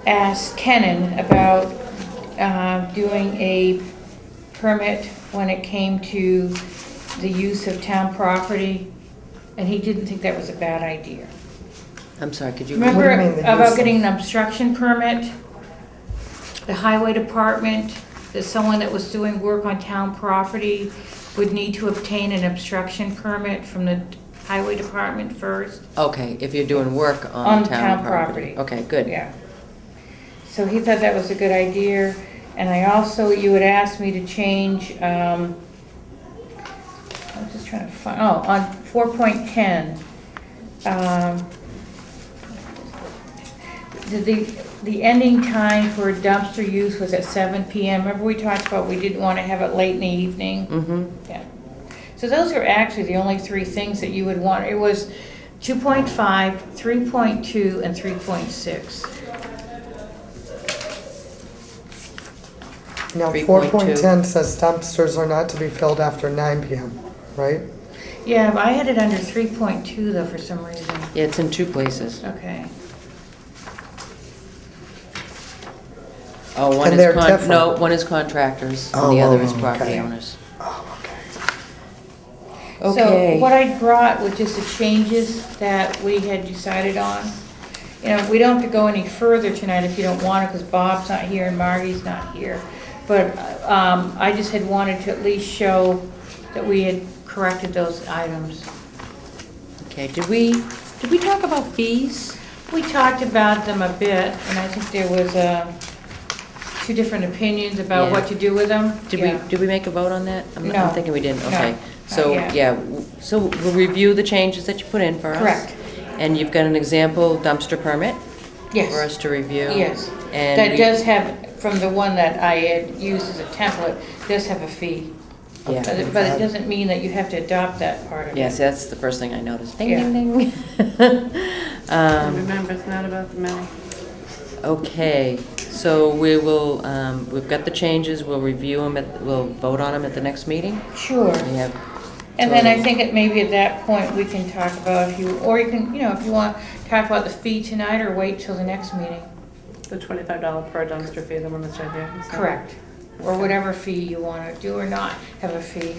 asked Kenan about doing a permit when it came to the use of town property, and he didn't think that was a bad idea. I'm sorry, could you? What do you Remember mean, the use about of- getting an obstruction permit? The highway department, that someone that was doing work on town property would need to obtain an obstruction permit from the highway department first? Okay, if you're doing work On on town town property. property. Okay, good. Yeah. So he thought that was a good idea, and I also, you had asked me to change, I was just trying to find, on 4.10, the ending time for dumpster use was at 7 PM. Remember we talked about we didn't want to have it late in the evening? Mm-hmm. Yeah. So those are actually the only 3 things that you would want. It was 2.5, 3.2, and 3.6. Now, 3.2. 4.10 says dumpsters are not to be filled after 9 PM, right? Yeah, but I had it under 3.2 though for some reason. Yeah, it's in 2 places. Okay. Oh, one And is they're different. no, one is contractors, and the Oh, other is oh, property okay. owners. Oh, okay. Okay. So what I brought was just the changes that we had decided on. You know, we don't have to go any further tonight if you don't want to, because Bob's not here and Marty's not here. But I just had wanted to at least show that we had corrected those items. Okay, did we talk about fees? We talked about them a bit, and I think there was 2 different opinions about Yeah. what to do with them. Yeah. Did we make a vote on that? I'm No. thinking we didn't, No, okay. not So, yet. yeah, so we'll review the changes that you put in for us. Correct. And you've got an example dumpster permit Yes. for us to review? Yes. And That we- does have, from the one that I had used as a template, does have a fee. Yeah. But it doesn't mean that you have to adopt that part of it. Yes, that's the first thing I noticed. Ding, Yeah. ding, ding. And remember, it's not about the money. Okay, so we will, we've got the changes, we'll review them, we'll vote on them at the next meeting. Sure. We have, And then I think maybe at that point, we can talk about if you, or you can, if you want, talk about the fee tonight or wait till the next meeting. The $25 per dumpster fee, the one that's right there. Correct. Or whatever fee you want to do or not have a fee.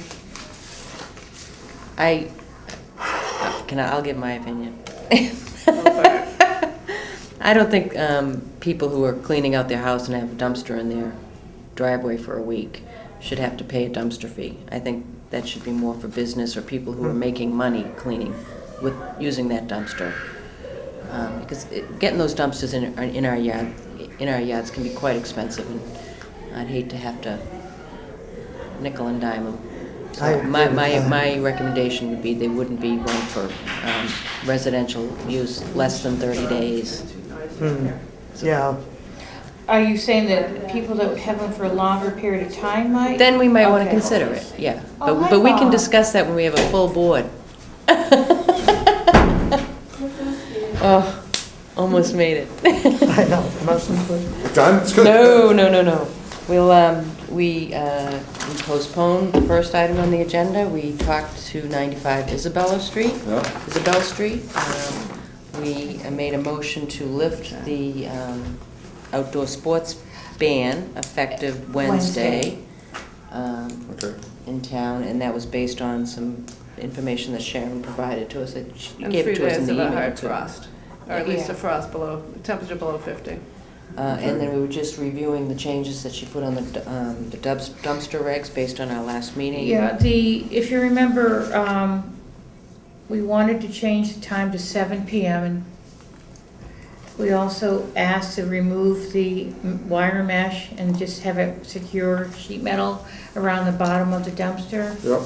I'll give my opinion. I don't think people who are cleaning out their house and have a dumpster in their driveway for a week should have to pay a dumpster fee. I think that should be more for business or people who are making money cleaning with using that dumpster. Because getting those dumpsters in our yards can be quite expensive, and I'd hate to have to nickel and dime them. So my recommendation would be they wouldn't be going for residential use less than 30 days. Yeah, Are you saying that people that have them for a longer period of time might? Then we might want to Okay. consider it, yeah. Oh, hi, But we can Bob. discuss that when we have a full board. Oh, almost made it. I know, motion please. Done? It's good. No. We postponed the first item on the agenda. We talked to 95 Isabella Street. Yeah. Isabel Street. We made a motion to lift the outdoor sports ban effective Wednesday Okay. in town, and that was based on some information that Sharon provided to us, that she And gave 3 it to us in days the of a email hard too. frost, or at least a frost below, temperature below 50. And then we were just reviewing the changes that she put on the dumpster regs based on our last meeting. Yeah, if you remember, we wanted to change the time to 7 PM, and we also asked to remove the wire mesh and just have it secure sheet metal around the bottom of the dumpster. Yep.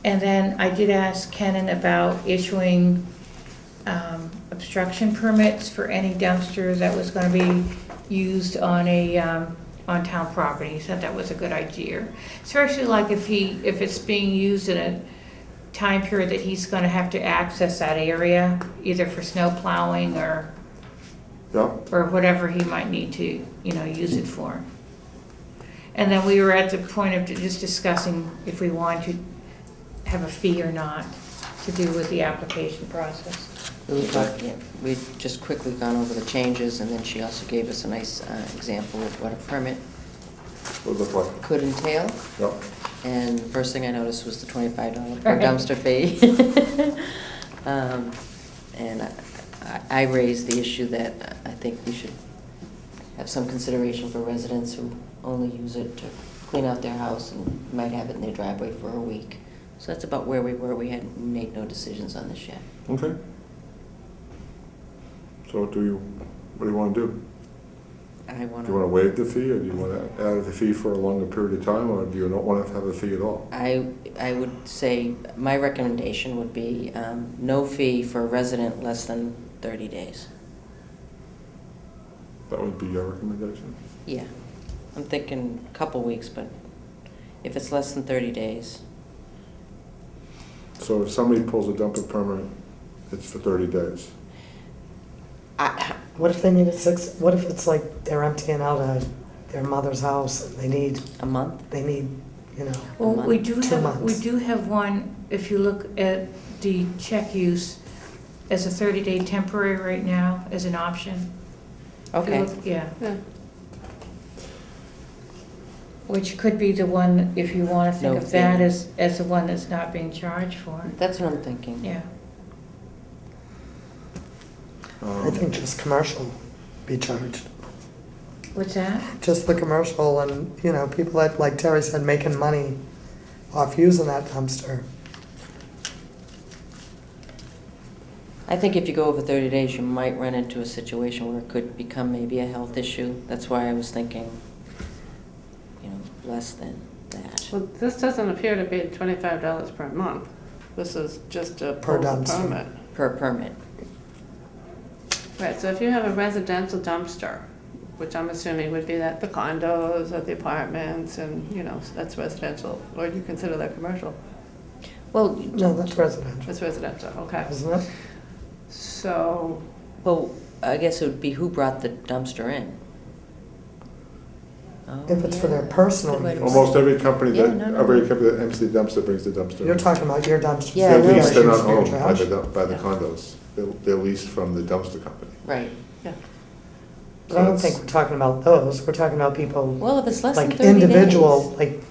And then I did ask Kenan about issuing obstruction permits for any dumpster that was gonna be used on on town property. He said that was a good idea. Especially like if it's being used in a time period that he's gonna have to access that area, either for snow plowing or whatever he might need to, use it for. And then we were at the point of just discussing if we want to have a fee or not to do with the application process. We'd just quickly gone over the changes, and then she also gave us a nice example of what a permit What does it look like? could entail. Yep. And the first thing I noticed was the $25 per Right. dumpster fee. And I raised the issue that I think we should have some consideration for residents who only use it to clean out their house and might have it in their driveway for a week. So that's about where we were. We had made no decisions on this yet. Okay. So what do you want to do? I want Do you want to to, waive the fee, or do you want to add the fee for a longer period of time, or do you not want to have a fee at all? I would say, my recommendation would be no fee for a resident less than 30 days. That would be your recommendation? Yeah. I'm thinking a couple weeks, but if it's less than 30 days, So if somebody pulls a dumper permit, it's for 30 days? What if they need it what if it's like they're emptying out their mother's house, and they need, a month? Well, we do 2 months. have one, if you look at the check use, as a 30-day temporary right now, as an option. If you Okay. look- Yeah. Yeah. Which could be the one, if you want to think No of that fee. as the one that's not being charged for. That's what I'm thinking. Yeah. I think just commercial be charged. What's that? Just the commercial and, people that, like Terry said, making money off using that dumpster. I think if you go over 30 days, you might run into a situation where it could become maybe a health issue. That's why I was thinking, less than that. Well, this doesn't appear to be $25 per month. This is just a Per pull dumpster. permit. Per permit. Right, so if you have a residential dumpster, which I'm assuming would be that the condos or the apartments and, that's residential, or do you consider that commercial? Well, No, that's residential, That's residential, okay. isn't it? So, well, I guess it would be who brought the dumpster in. Oh, If it's for their yeah. personal Good way to use. put Almost every company Yeah, that, no, no, every no. company that empties the dumpster brings the dumpster. You're talking about your dumpsters. Yeah, They're I know leased, they're not Your owned by trash. the Yeah. condos. They're leased from the dumpster company. Right. But I don't think we're talking about those, we're talking about people, Well, if it's less than like 30 days. individual, like,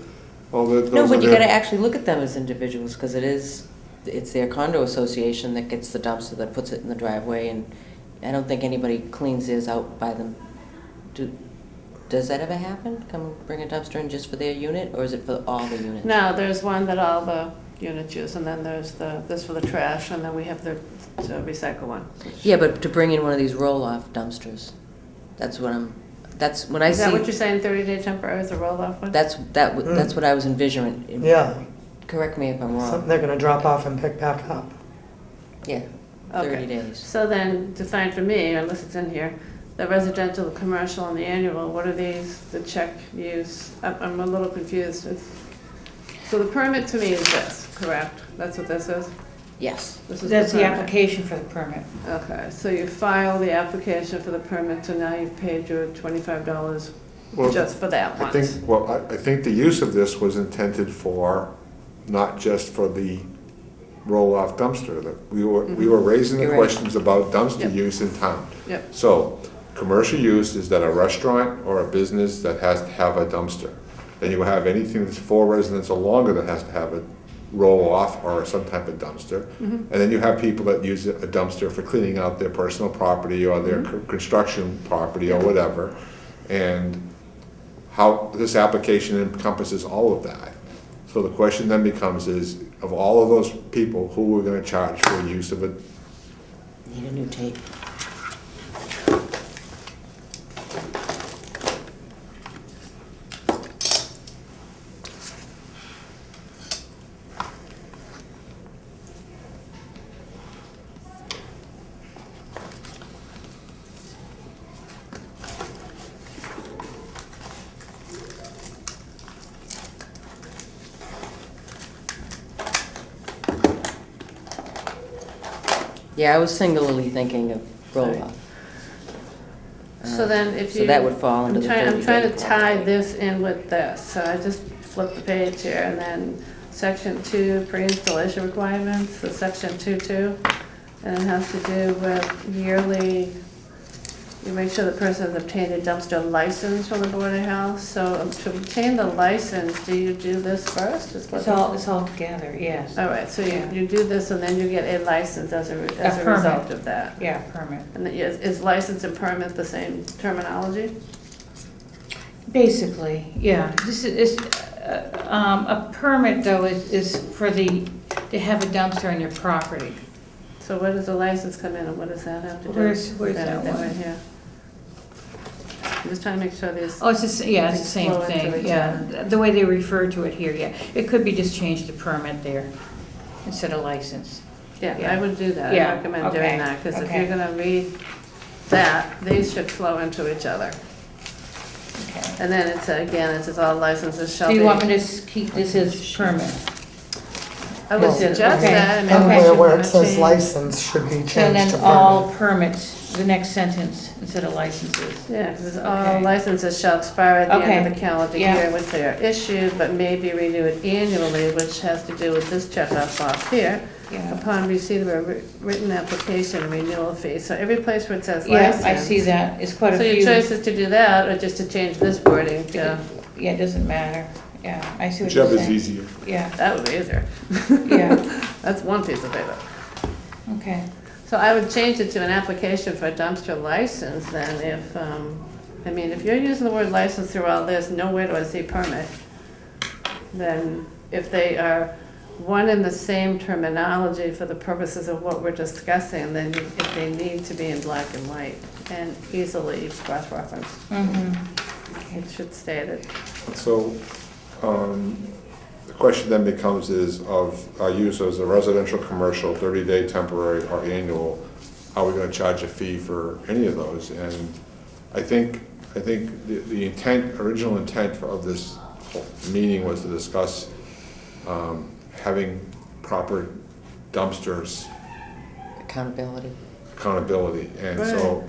Well, No, those are but you gotta their, actually look at them as individuals, because it's their condo association that gets the dumpster, that puts it in the driveway, and I don't think anybody cleans theirs out by them. Does that ever happen? Come bring a dumpster in just for their unit, or is it for all the units? No, there's one that all the units use, and then there's this for the trash, and then we have the recycle one. Yeah, but to bring in one of these roll-off dumpsters, that's when I Is that what see, you're saying, 30-day temporary is a roll-off one? that's what I was envisioning. yeah, Correct me if I'm something wrong. they're gonna drop off and pick back up. Yeah, 30 Okay. days. So then, define for me, unless it's in here, the residential, the commercial, and the annual, what are these, the check use? I'm a little confused. So the permit to me is this, correct? That's what this is? Yes. This is That's the permit. application for the permit. Okay, so you file the application for the permit, so now you've paid your $25 well, just for that I think, once. well, I think the use of this was intended for, not just for the roll-off dumpster. That we were raising the You're right. questions about dumpster Yep. use in town. Yep. So, commercial use is that a restaurant or a business that has to have a dumpster. Then you have anything that's 4 residents or longer that has to have a roll-off or some type of dumpster. And then you have people that use a dumpster for cleaning out their personal property or their construction property or whatever. And how this application encompasses all of that. So the question then becomes is, of all of those people, who we're gonna charge for use of it? Need a new tape. Yeah, I was singularly thinking of roll-off. So then if you. So that would fall under the 30 I'm trying to day tie clock. this in with this, so I just flipped the page here, and then section 2, pre-installation requirements, so section 2.2, and it has to do with yearly, you make sure the person has obtained a dumpster license from the Board of Health. So to obtain the license, do you do this first? Is what It's all together, yes. All right, so Yeah. you do this, and then you get a license as a permit. result of that. Yeah, permit. And is license and permit the same terminology? Basically, yeah. This is, a permit though is for to have a dumpster on your property. So where does the license come in, and what does that have to do? Where's with that anything one? right here? I'm just trying to make sure these. Oh, it's the same Flow into thing, each yeah. The way they refer to it here, yeah. It could be just changed to permit there instead of license. Yeah, yeah. I would do that. Yeah, I recommend okay, doing that, because if okay. you're gonna read that, these should flow into each other. Okay. And then it's, again, it says all licenses shall Do be. you want me to keep this as permit? I would No. suggest Okay. that. I mean, And we Okay. should where wanna it says change- license should be And changed then to all permit. permits, the next sentence, instead of licenses. Yeah, because all Okay. licenses shall expire at the end of Okay. the calendar Yeah. year in which they are issued, but may be renewed annually, which has to do with this checkoff box here. Yeah. Upon receipt of a written application and renewal fee. So every place where it says Yeah, license. I see that. It's quite a So few. your choice is to do that, or just to change this wording to, Yeah, it doesn't matter. Yeah, I see what Whichever you're is saying. easier. Yeah, that would be easier. yeah, That's one piece of paper. okay. So I would change it to an application for a dumpster license then if, I mean, if you're using the word license through all this, nowhere do I see permit. Then if they are one and the same terminology for the purposes of what we're discussing, then if they need to be in black and white and easily cross-referenced, Mm-hmm. it should state it. So, the question then becomes is of our use as a residential, commercial, 30-day, temporary, or annual, are we gonna charge a fee for any of those? And I think the intent, original intent of this whole meeting was to discuss having proper dumpsters Accountability. accountability. And so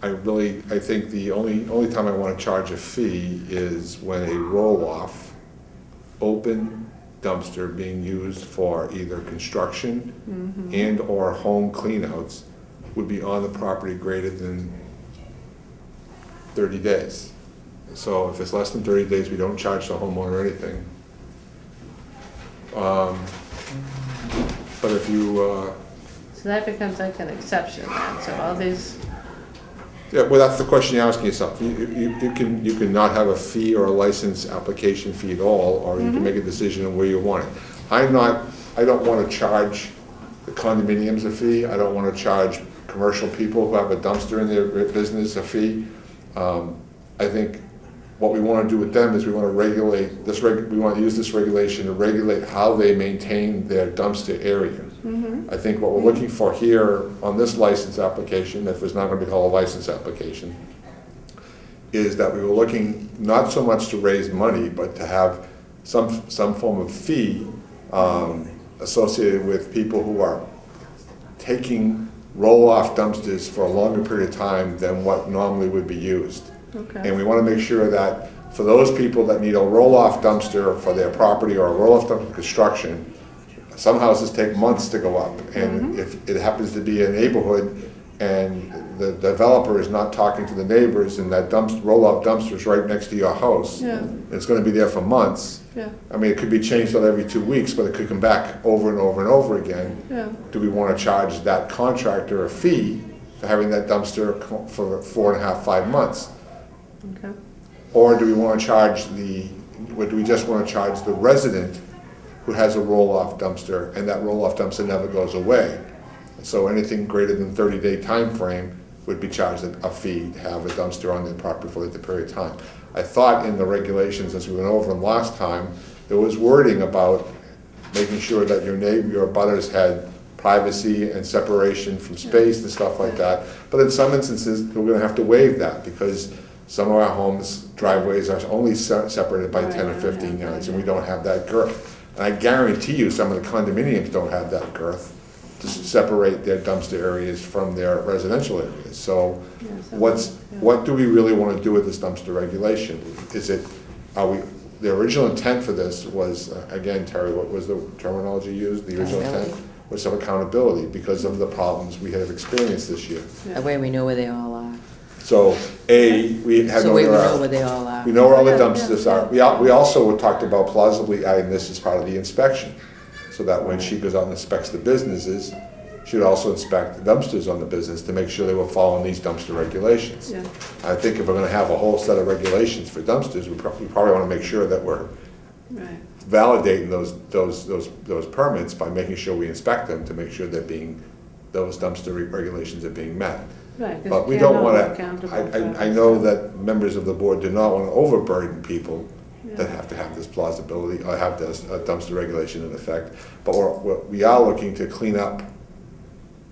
I think the only time I want to charge a fee is when a roll-off, open dumpster being used for either construction and/or home cleanouts would be on the property greater than 30 days. So if it's less than 30 days, we don't charge the homeowner anything. But if you, So that becomes like an exception then, so all these, yeah, well, that's the question you're asking yourself. You can not have a fee or a license application fee at all, or you can make a decision on where you want it. I don't want to charge the condominiums a fee. I don't want to charge commercial people who have a dumpster in their business a fee. I think what we want to do with them is we want to regulate this. We want to use this regulation to regulate how they maintain their dumpster area. I think what we're looking for here on this license application, if it's not going to be called a license application, is that we were looking not so much to raise money, but to have some form of fee associated with people who are taking roll-off dumpsters for a longer period of time than what normally would be used. okay. And we want to make sure that for those people that need a roll-off dumpster for their property or a roll-off dumpster for construction, some houses take months to go up. And if it happens to be a neighborhood and the developer is not talking to the neighbors and that roll-off dumpster is right next to your house, and it's going to be there for months. Yeah. I mean, it could be changed out every 2 weeks, but it could come back over and over and over again. Yeah. Do we want to charge that contractor a fee for having that dumpster for 4.5, 5 months? Okay. Or do we want to charge or do we just want to charge the resident who has a roll-off dumpster and that roll-off dumpster never goes away? So anything greater than 30-day time frame would be charged a fee to have a dumpster on their property for the period of time. I thought in the regulations, as we went over them last time, there was wording about making sure that your butters had privacy and separation from space and stuff like that. But in some instances, we're going to have to waive that because some of our homes' driveways are only separated by 10 or 15 yards, and we don't have that girth. And I guarantee you some of the condominiums don't have that girth to separate their dumpster areas from their residential areas. So what do we really want to do with this dumpster regulation? The original intent for this was, again, Terry, what was the terminology used? The original intent was some accountability because of the problems we have experienced this year. That way we know where they all are. So, we had So we know where they all are. we know where all the dumpsters are. We also talked about plausibly adding this as part of the inspection, so that when she goes out and inspects the businesses, she'd also inspect the dumpsters on the business to make sure they were following these dumpster regulations. Yeah. I think if we're gonna have a whole set of regulations for dumpsters, we probably wanna make sure that we're Right. validating those permits by making sure we inspect them to make sure those dumpster regulations are being met. Right, 'cause But we you don't can't want hold to, accountable I for know it. that members of the board do not want to overburden people that Yeah. have to have this plausibility, or have this dumpster regulation in effect. But we are looking to clean up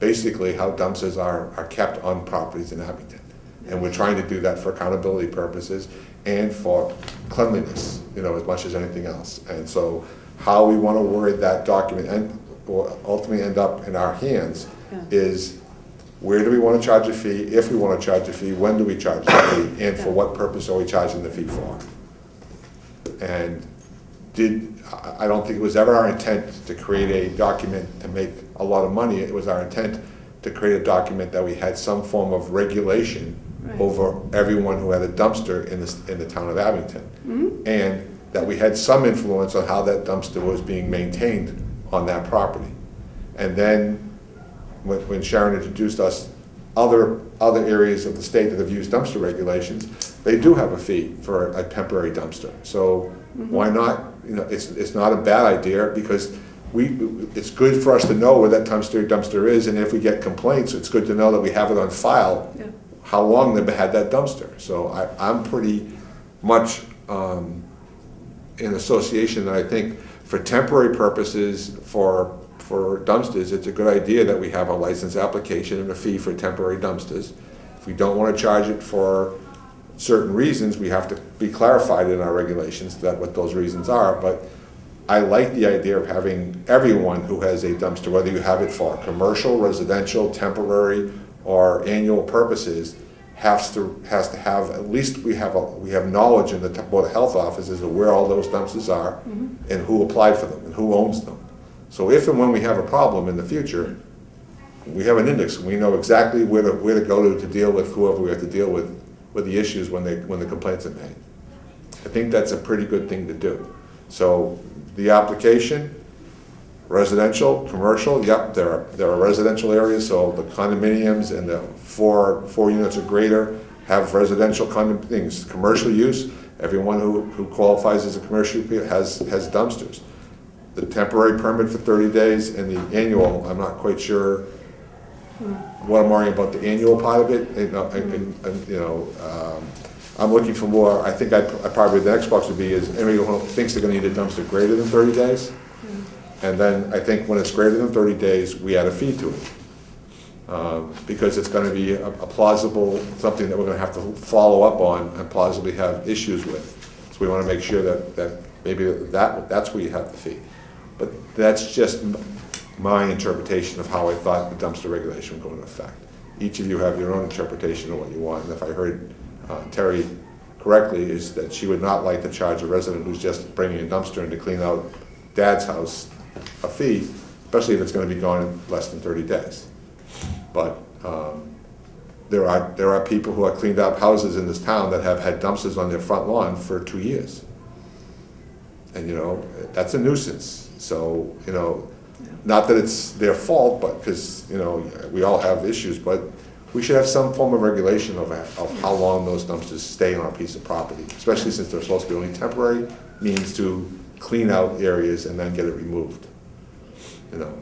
basically how dumpsters are kept on properties in Abington. And we're trying to do that for accountability purposes and for cleanliness, as much as anything else. And so how we want to word that document and will ultimately end up in our hands is, where do we want to charge a fee? If we want to charge a fee, when do we charge the fee? And for what purpose are we charging the fee for? And I don't think it was ever our intent to create a document to make a lot of money. It was our intent to create a document that we had some form of regulation over everyone who had a dumpster in the town of Abington. And that we had some influence on how that dumpster was being maintained on that property. And then when Sharon introduced us other areas of the state that have used dumpster regulations, they do have a fee for a temporary dumpster. So why not? It's not a bad idea because it's good for us to know where that dumpster is, and if we get complaints, it's good to know that we have it on file, how long they've had that dumpster. So I'm pretty much in association that I think for temporary purposes, for dumpsters, it's a good idea that we have a license application and a fee for temporary dumpsters. If we don't want to charge it for certain reasons, we have to be clarified in our regulations that what those reasons are. But I like the idea of having everyone who has a dumpster, whether you have it for commercial, residential, temporary, or annual purposes, has to have, at least we have knowledge in the Board of Health offices of where all those dumpsters are and who applied for them and who owns them. So if and when we have a problem in the future, we have an index, we know exactly where to go to deal with whoever we have to deal with the issues when the complaints are made. I think that's a pretty good thing to do. So the application, residential, commercial, yep, there are residential areas, so the condominiums and the four units or greater have residential things. Commercial use, everyone who qualifies as a commercial has dumpsters. The temporary permit for 30 days and the annual, I'm not quite sure what I'm worrying about the annual part of it. I'm looking for more. I think I probably the next box would be is anybody who thinks they're going to need a dumpster greater than 30 days. And then I think when it's greater than 30 days, we add a fee to it. Because it's going to be a plausible, something that we're going to have to follow up on and plausibly have issues with. So we want to make sure that maybe that's where you have the fee. But that's just my interpretation of how I thought the dumpster regulation would go into effect. Each of you have your own interpretation of what you want. And if I heard Terry correctly, is that she would not like to charge a resident who's just bringing a dumpster in to clean out Dad's house a fee, especially if it's going to be gone in less than 30 days. But there are people who have cleaned up houses in this town that have had dumpsters on their front lawn for 2 years. And that's a nuisance. So, not that it's their fault, but because, we all have issues, but we should have some form of regulation of how long those dumpsters stay on a piece of property, especially since they're supposed to be only temporary means to clean out areas and then get it removed.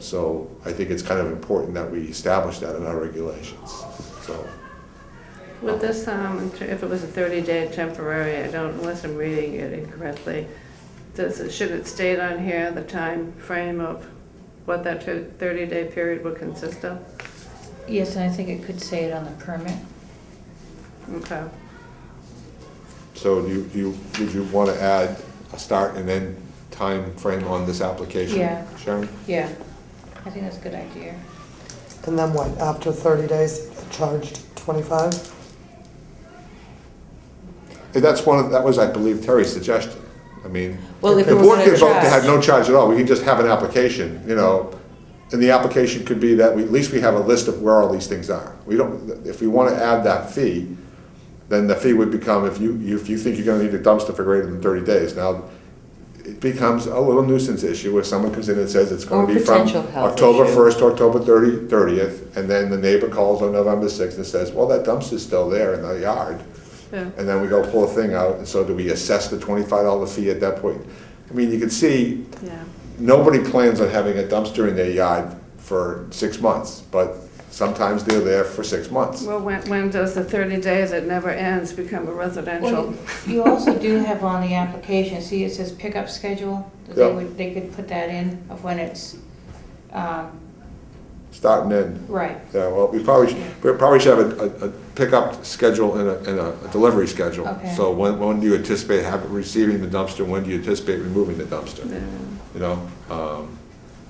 So I think it's kind of important that we establish that in our regulations. So. With this, if it was a 30-day temporary, unless I'm reading it incorrectly, should it state on here the time frame of what that 30-day period would consist of? Yes, and I think it could say it on the permit. Okay. So would you want to add a start and end time frame on this application? Yeah. Sharon? Yeah, I think that's a good idea. And then what, after 30 days, they get charged 25? And that was, I believe, Terry's suggestion. I mean, Well, if the it was board gonna could vote to have charge- no charge at all. We can just have an application, and the application could be that at least we have a list of where all these things are. If we want to add that fee, then the fee would become if you think you're going to need a dumpster for greater than 30 days. Now, it becomes a little nuisance issue where someone comes in and says it's going Or to be from potential health October issue. 1st to October 30th, and then the neighbor calls on November 6th and says, well, that dumpster's still there in the yard. Yeah. And then we go pull a thing out, and so do we assess the $25 fee at that point? I mean, you can see, Yeah. nobody plans on having a dumpster in their yard for 6 months, but sometimes they're there for 6 months. Well, when does the 30 days that never ends become a residential? Well, you also do have on the application, see it says pickup schedule? Yeah. They could put that in of when it's, Start and end. right. Yeah, well, we probably should have a pickup schedule and a delivery schedule. Okay. So when do you anticipate receiving the dumpster, when do you anticipate removing the dumpster? Yeah.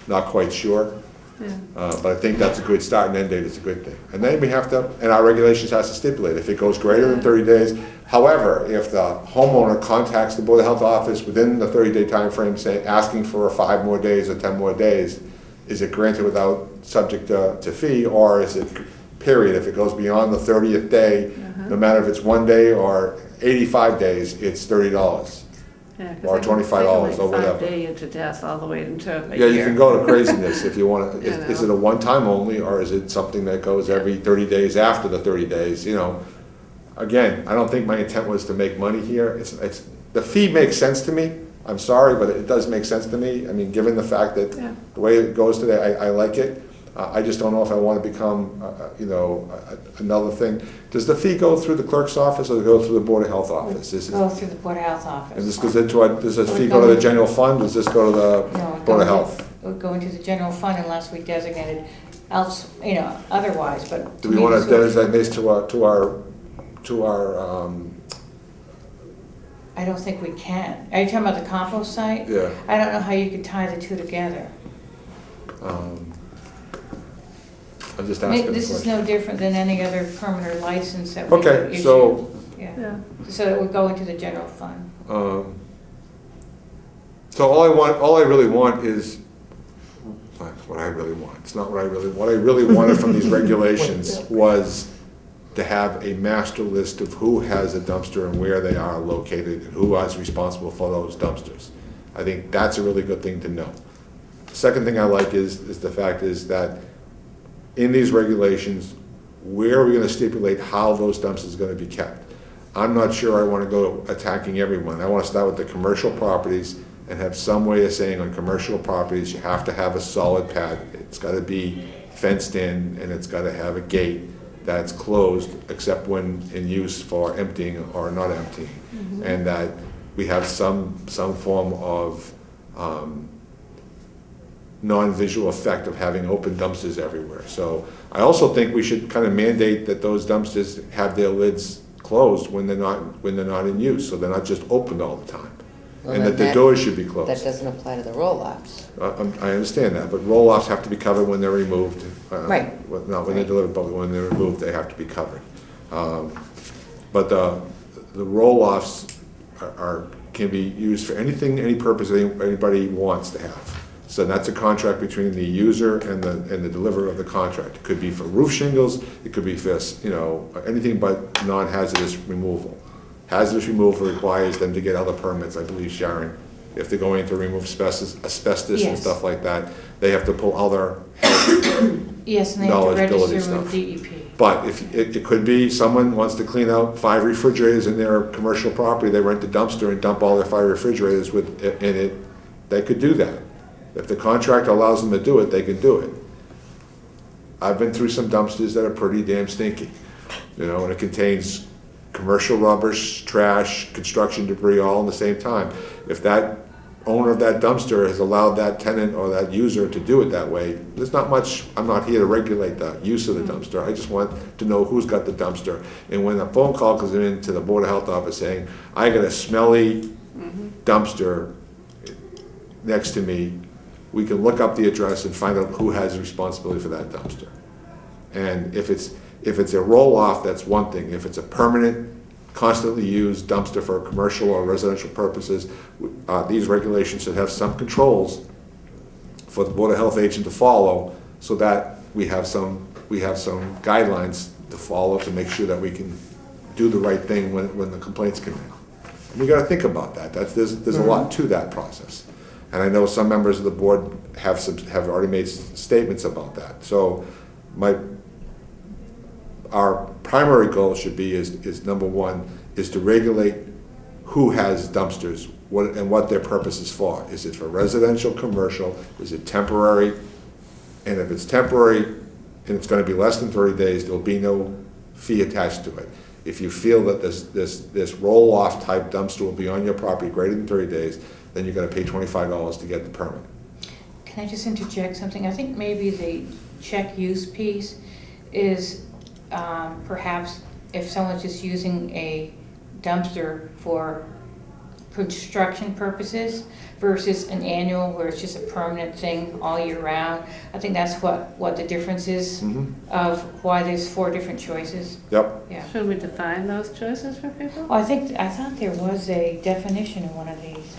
Not quite sure. Yeah. But I think that's a good start and end date, is a good thing. And then we have to, and our regulations has to stipulate, if it goes greater than 30 days. However, if the homeowner contacts the Board of Health office within the 30-day time frame, asking for 5 more days or 10 more days, is it granted without subject to fee, or is it period? If it goes beyond the 30th day, no matter if it's 1 day or 85 days, it's $30. Yeah, 'cause Or they can- $25 they can or whatever. 5 day you to death all the way into a Yeah, year. you can go to craziness if you want to. You Is know. it a one-time only, or is it something that goes every 30 days after the 30 days, Again, I don't think my intent was to make money here. The fee makes sense to me. I'm sorry, but it does make sense to me. I mean, given the fact that Yeah. the way it goes today, I like it. I just don't know if I want to become, another thing. Does the fee go through the clerk's office or go through the Board of Health office? Go through the Board of Health office. And this goes does this fee go to the general fund, does this go to the No, it Board of go Health? into- It would go into the general fund unless we designated else, otherwise, but. Do we want to designate this to our, I don't think we can. Are you talking about the compost site? yeah. I don't know how you could tie the two together. I'm just asking the This is question. no different than any other permanent license that we would Okay, issue. so, Yeah, Yeah. so it would go into the general fund. so all I really want is, not what I really want, it's not what I really wanted from these regulations was to have a master list of who has a dumpster and where they are located and who is responsible for those dumpsters. I think that's a really good thing to know. Second thing I like is the fact is that in these regulations, where are we gonna stipulate how those dumpsters are gonna be kept? I'm not sure I wanna go attacking everyone. I wanna start with the commercial properties and have some way of saying on commercial properties, you have to have a solid pad. It's gotta be fenced in and it's gotta have a gate that's closed except when in use for emptying or not emptying. And that we have some form of non-visual effect of having open dumpsters everywhere. So I also think we should kind of mandate that those dumpsters have their lids closed when they're not in use, so they're not just opened all the time. Well, And then that the doors should be closed. That doesn't apply to the roll-offs. I understand that, but roll-offs have to be covered when they're removed. Right. Not when they're delivered, but when they're removed, they have to be covered. But the roll-offs can be used for anything, any purpose anybody wants to have. So that's a contract between the user and the deliverer of the contract. It could be for roof shingles, it could be for, anything but non-hazardous removal. Hazardous removal requires them to get other permits, I believe, Sharon. If they're going to remove asbestos and Yes. stuff like that, they have to pull other Yes, and they have to knowledgeability register with stuff. DEP. But if, it could be someone wants to clean out 5 refrigerators in their commercial property, they rent a dumpster and dump all their 5 refrigerators in it, they could do that. If the contract allows them to do it, they can do it. I've been through some dumpsters that are pretty damn stinky, and it contains commercial rubbish, trash, construction debris, all in the same time. If that owner of that dumpster has allowed that tenant or that user to do it that way, there's not much, I'm not here to regulate the use of the dumpster. I just want to know who's got the dumpster. And when a phone call comes in to the Board of Health office saying, I got a smelly dumpster next to me, we can look up the address and find out who has responsibility for that dumpster. And if it's a roll-off, that's one thing. If it's a permanent, constantly used dumpster for commercial or residential purposes, these regulations should have some controls for the Board of Health agent to follow, so that we have some guidelines to follow to make sure that we can do the right thing when the complaints come in. And we got to think about that. There's a lot to that process. And I know some members of the board have already made statements about that. So our primary goal should be is number one, is to regulate who has dumpsters, and what their purpose is for. Is it for residential, commercial? Is it temporary? And if it's temporary and it's going to be less than 30 days, there'll be no fee attached to it. If you feel that this roll-off type dumpster will be on your property greater than 30 days, then you're going to pay $25 to get the permit. Can I just interject something? I think maybe the check use piece is perhaps if someone's just using a dumpster for construction purposes versus an annual where it's just a permanent thing all year round. I think that's what the difference is of why there's 4 different choices. Yep. Yeah. Should we define those choices for people? Well, I thought there was a definition in one of these.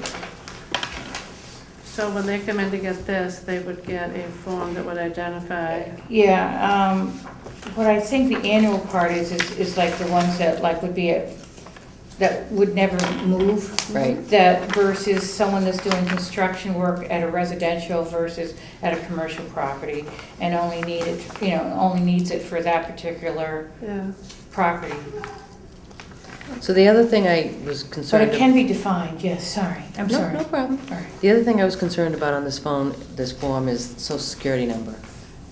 So when they come in to get this, they would get a form that would identify. Yeah, what I think the annual part is like the ones that like would be that would never move. Right. That versus someone that's doing construction work at a residential versus at a commercial property and only needs it for that particular property. So the other thing I was But concerned it can be defined, yes, sorry, I'm sorry. No problem. All right. The other thing I was concerned about on this form is social security number.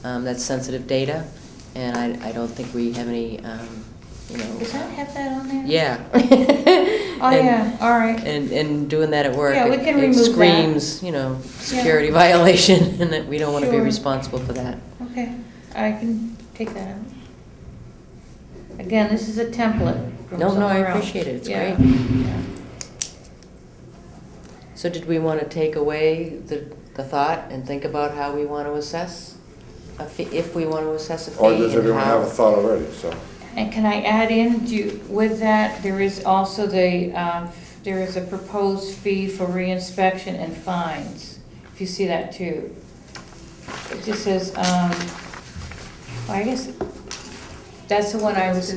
That's sensitive data, and I don't think we have any, Does that have that on there? Yeah. Oh, yeah, all right. And doing that at work, Yeah, we can it remove that. screams, security violation, and that we don't want to be Sure. responsible for that. Okay, I can take that out. Again, this is a template from No, I somewhere else. appreciate it, it's Yeah. great. Yeah. So did we want to take away the thought and think about how we want to assess? a fee, if we want to assess a fee. Or does and everyone have a how. thought already, so? And can I add in, with that, there is also there is a proposed fee for reinspection and fines, if you see that too. It just says, I guess, that's the one I was,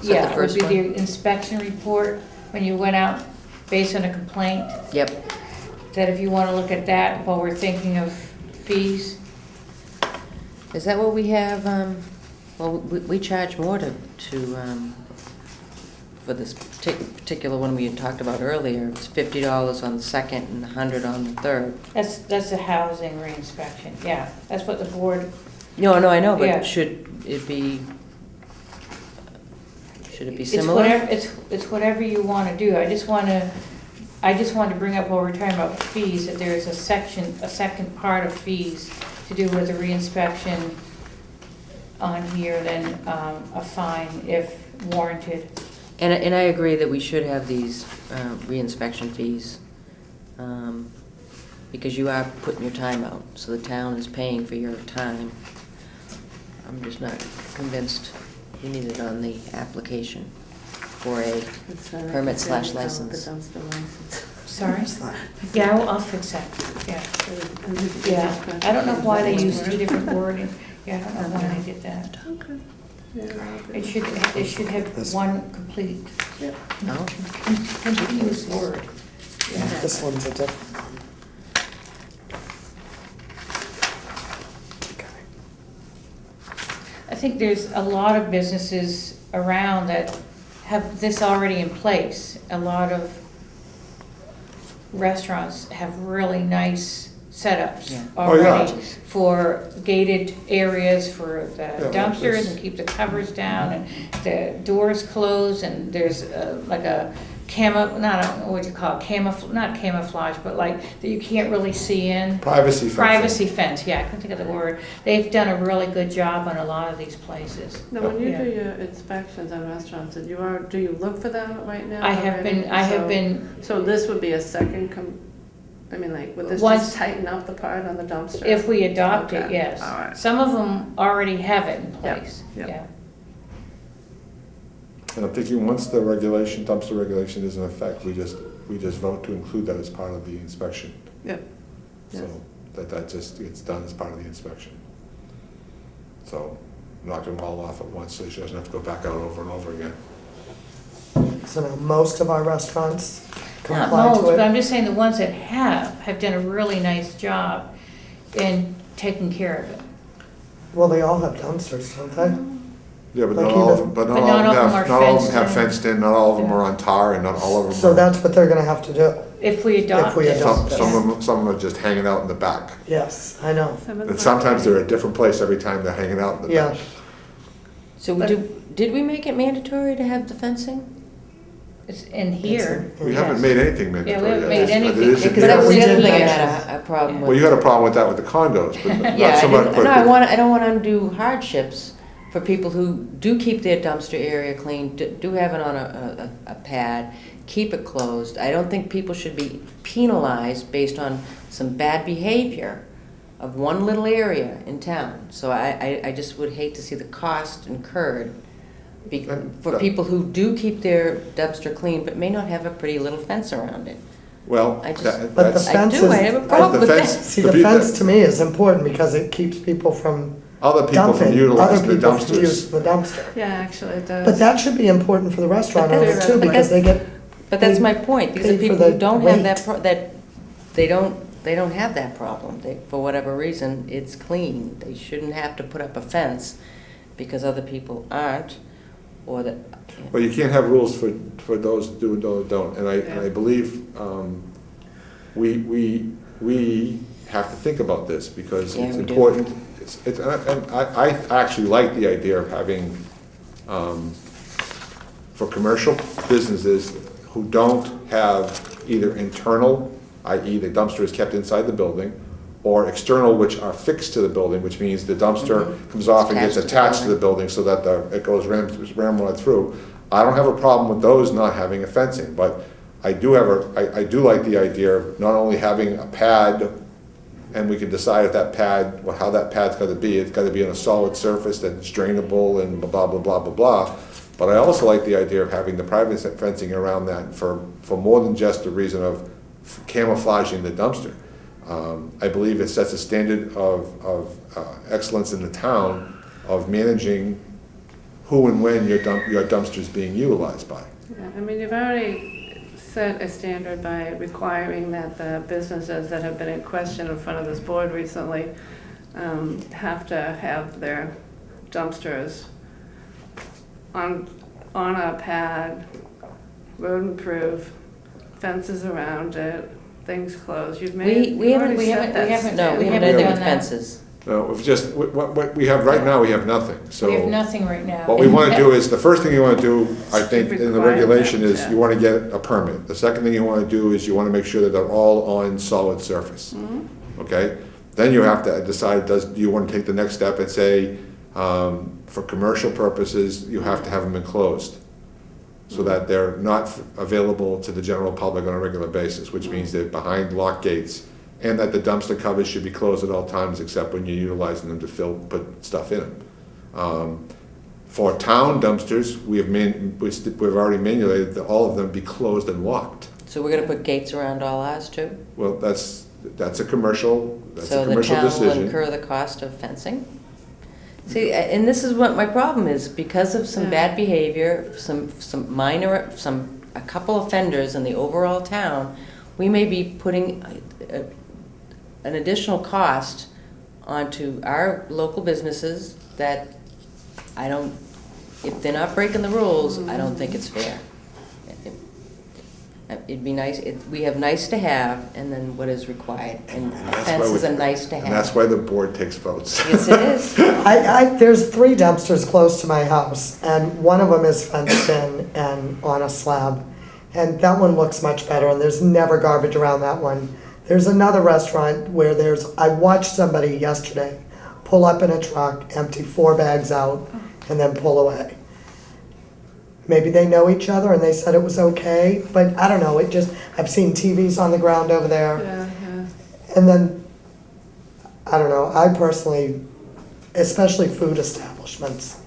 yeah, it would first be one? the inspection report, when you went out based on a complaint, Yep. that if you want to look at that while we're thinking of fees. Is that what we have, well, we charge more for this particular one we had talked about earlier. It's $50 on the second and $100 on the third. That's a housing reinspection, yeah, that's what the board, No, I know, Yeah. but should it be it's similar? it's whatever you want to do. I just want to bring up while we're talking about fees, that there is a second part of fees to do with the reinspection on here, then a fine if warranted. And I agree that we should have these reinspection fees, because you are putting your time out, so the town is paying for your time. I'm just not convinced we need it on the application for a permit/license. Sorry? Yeah, I'll fix that, yeah. Yeah, I don't know why they use two different wording. Yeah, I don't know why they did that. Okay. Yeah, It should have one complete, No? continuous word. Yeah. This one's a different. I think there's a lot of businesses around that have this already in place. A lot of restaurants have really nice setups Yeah. Oh, yeah. already for gated areas for the Yeah, dumpsters that's- and keep the covers down and the doors closed, and there's like a I don't know what you call it, not camouflage, but like that you can't really see in. Privacy fencing. Privacy fence, yeah, I couldn't think of the word. They've done a really good job on a lot of these places. Now, when you Yeah. do your inspections on restaurants, do you look for them right now? I have already? been, So this would be a second, would this Once- just tighten up the part on the dumpster? if we adopt it, Okay, yes. all right. Some of them already have it in Yep, place, yep. yeah. And I'm thinking, once the regulation, dumpster regulation is in effect, we just vote to include that as part of the inspection. Yep. So that just gets done as part of the inspection. So knock them all off at once, so she doesn't have to go back out over and over again. So now most of our restaurants Not comply most, to but I'm it. just saying the ones that have done a really nice job in taking care of it. Well, they all have dumpsters, don't they? Yeah, but Like not all of even- them, but But not all not of them all of have, them are not all of them have fenced in. fenced in, not all of them Yeah. are on tar, and not all of them are. So that's what they're gonna have to do. If we adopt we it. adopt Some of them are just hanging out in the back. Yes, I know. And sometimes they're at a different place every time they're hanging out in the Yeah. back. So did we make it mandatory to have the fencing? It's in here. We yes. haven't made anything mandatory Yeah, we haven't yet. made But it anything. is in Because that here. was we the other did thing I mention had a problem with. Well, you had a problem with that with the condos, but Yeah, not so much. no, I don't want undue hardships for people who do keep their dumpster area clean, do have it on a pad, keep it closed. I don't think people should be penalized based on some bad behavior of one little area in town. So I just would hate to see the cost incurred for people who do keep their dumpster clean, but may not have a pretty little fence around it. Well, I just- that- But the that's, fence I do, I is- have a problem the with fence- that. See, To the be- fence to me is important because it keeps people from other people from dumping, utilizing other the people from dumpsters. using the dumpster. Yeah, actually, it does. But that should be important for the restaurant But owners that's- too, but because they get, But that's my point. These are pay for people the who don't have that, weight. that, they don't have that problem. For whatever reason, it's clean. They shouldn't have to put up a fence because other people aren't, or that. Well, you can't have rules for those who do and those who don't. And Yeah. I believe we have to think about this because Yeah, it's we do. important. And I actually like the idea of having, for commercial businesses who don't have either internal, i.e. the dumpster is kept inside the building, or external, which are fixed to the building, which means the dumpster comes off and gets attached to the building so that it goes ramrod through. I don't have a problem with those not having a fencing, but I do like the idea of not only having a pad and we can decide if that pad, or how that pad's gotta be. It's gotta be on a solid surface that's drainable and blah, blah, blah, blah, blah. But I also like the idea of having the private fencing around that for more than just the reason of camouflaging the dumpster. I believe it sets a standard of excellence in the town of managing who and when your dumpster's being utilized by. Yeah, I mean, you've already set a standard by requiring that the businesses that have been in question in front of this board recently have to have their dumpsters on a pad, rodent-proof, fences around it, things closed. You've made, We you've haven't, already set that no, we standard. haven't anything done with that. fences. No, it's just, what we have right now, we have nothing, so. We have nothing right now. What we want to do is, the first thing you want to do, I think, in the Require regulation that, is yeah. you want to get a permit. The second thing you want to do is you want to make sure that they're all on solid surface. Okay? Then you have to decide, do you want to take the next step and say, for commercial purposes, you have to have them enclosed, so that they're not available to the general public on a regular basis, which means they're behind locked gates, and that the dumpster covers should be closed at all times except when you're utilizing them to put stuff in them. For town dumpsters, we've already mandated that all of them be closed and locked. So we're gonna put gates around all ours too? Well, that's a commercial So the town will incur the cost of fencing? See, and this is what my problem is, because of some bad behavior, some minor, a couple offenders in the overall town, we may be putting an additional cost onto our local businesses that if they're not breaking the rules, I don't think it's fair. It'd be nice, we have nice to have, and then what is required, and fences are nice to have. And that's why the board takes votes. Yes, it is. There's 3 dumpsters close to my house, and one of them is fenced in and on a slab. And that one looks much better, and there's never garbage around that one. There's another restaurant where I watched somebody yesterday pull up in a truck, empty 4 bags out, and then pull away. Maybe they know each other and they said it was okay, but I don't know, I've seen TVs on the ground over there. Yeah. And then, I don't know, I personally, especially food establishments,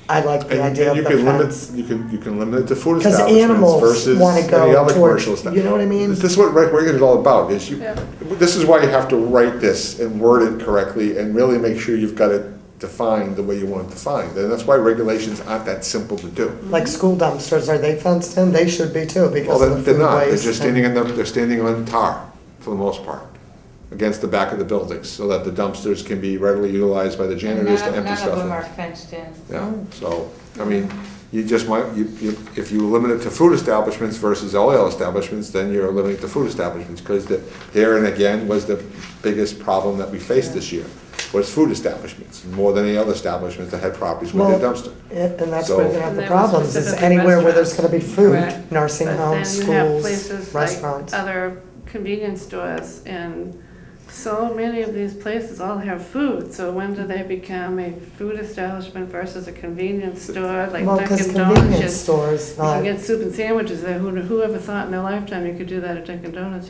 I like the idea of the fence. You can limit it to food Because establishments animals versus want to any go other towards, commercial stuff. you know what I mean? This is what regulation is all about, is Yeah. this is why you have to write this and word it correctly and really make sure you've got it defined the way you want it defined. And that's why regulations aren't that simple to do. Like school dumpsters, are they fenced in? They should be too, Well, because of the they're food not, they're waste. just they're standing on tar, for the most part, against the back of the buildings, so that the dumpsters can be readily utilized by the janitors to empty None of stuff them in. are fenced in. Yeah, so, I mean, you just might, if you limit it to food establishments versus oil establishments, then you're limiting to food establishments, because there, and again, was the biggest problem that we faced this year, was food establishments, more than any other establishments that had properties with their Well, dumpster. And that's So- where you're gonna have And the that was problems, is specifically anywhere where there's restaurants. gonna be food, Correct. nursing But homes, then you have schools, places like restaurants. other convenience stores, and so many of these places all have food, so when do they become a food establishment versus a convenience store, like Well, because Dunkin' Donuts? convenience stores, You can get soup and sandwiches there, whoever thought in their lifetime you could do that at Dunkin' Donuts?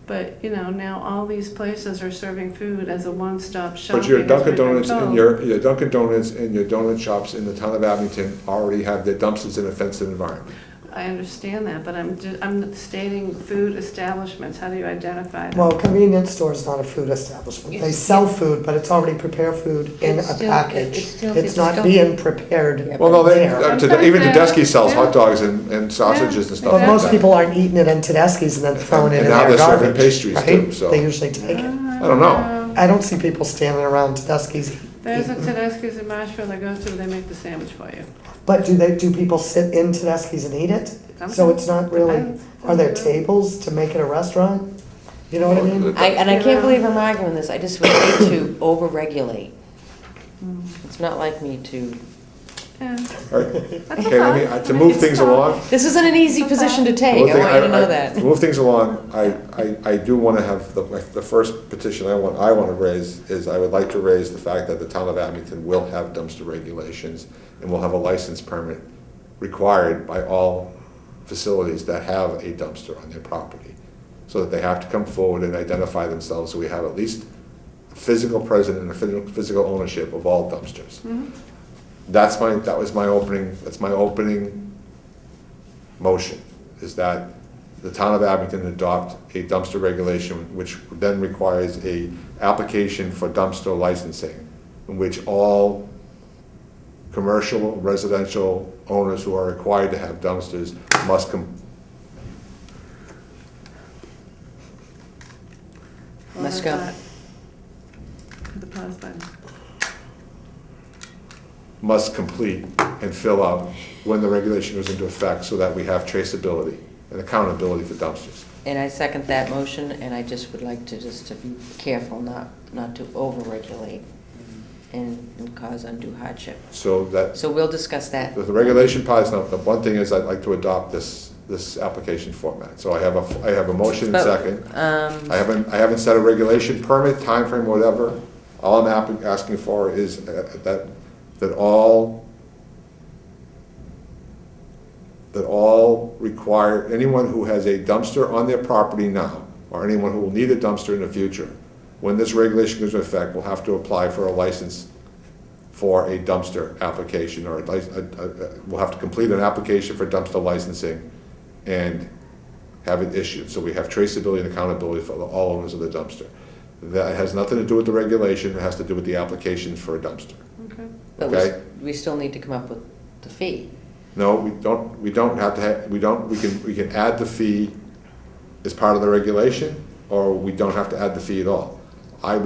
But, now all these places are serving food as a one-stop shopping. But your as Dunkin' we've been Donuts and told. your Dunkin' Donuts and your donut shops in the town of Abington already have their dumpsters in a fenced environment. I understand that, but I'm stating food establishments, how do you identify them? Well, convenience store is not a food establishment. They sell food, but it's already prepared food in a It's still- package. it's still- It's it's not still- being prepared Well, no, there. even Tedeschi sells Yeah. hot dogs and sausages and stuff But like most that. people aren't eating it in Tedeschi's and then throwing it And in now their they're serving garbage, pastries right? too, so. They usually take it. I don't know. I don't see people standing around Tedeschi's There's a eating. Tedeschi's in Marshfield I go to, they make the sandwich for you. But do people sit in Tedeschi's and eat it? So it's not really, Depends. are there tables to make it a restaurant? You know what I mean? And I can't believe I'm arguing this, I just would hate to over-regulate. It's not like me to, Yeah. All right. Okay, to move things along. this isn't an easy position to take, One I thing want you to know that. To move things along, I do want to have, the first petition I want to raise is I would like to raise the fact that the town of Abington will have dumpster regulations and will have a license permit required by all facilities that have a dumpster on their property. so that they have to come forward and identify themselves, so we have at least physical presence and a physical ownership of all dumpsters. That's my opening motion, is that the town of Abington adopt a dumpster regulation, which then requires a application for dumpster licensing, in which all commercial, residential owners who are required to have dumpsters must Must go. The pause button. must complete and fill out when the regulation goes into effect, so that we have traceability and accountability for dumpsters. And I second that motion, and I just would like to be careful not to over-regulate and cause undue hardship. So that, So we'll discuss that. the regulation part is not, the one thing is I'd like to adopt this application format. So I have a motion and But, second. I haven't set a regulation permit, timeframe, whatever. All I'm asking for is that all require, anyone who has a dumpster on their property now, or anyone who will need a dumpster in the future, when this regulation goes into effect, will have to apply for a license for a dumpster application, or will have to complete an application for dumpster licensing and have it issued. So we have traceability and accountability for all owners of the dumpster. That has nothing to do with the regulation, it has to do with the application for a dumpster. Okay. But Okay. we still need to come up with the fee. No, we don't have to have, we can add the fee as part of the regulation, or we don't have to add the fee at all. I'm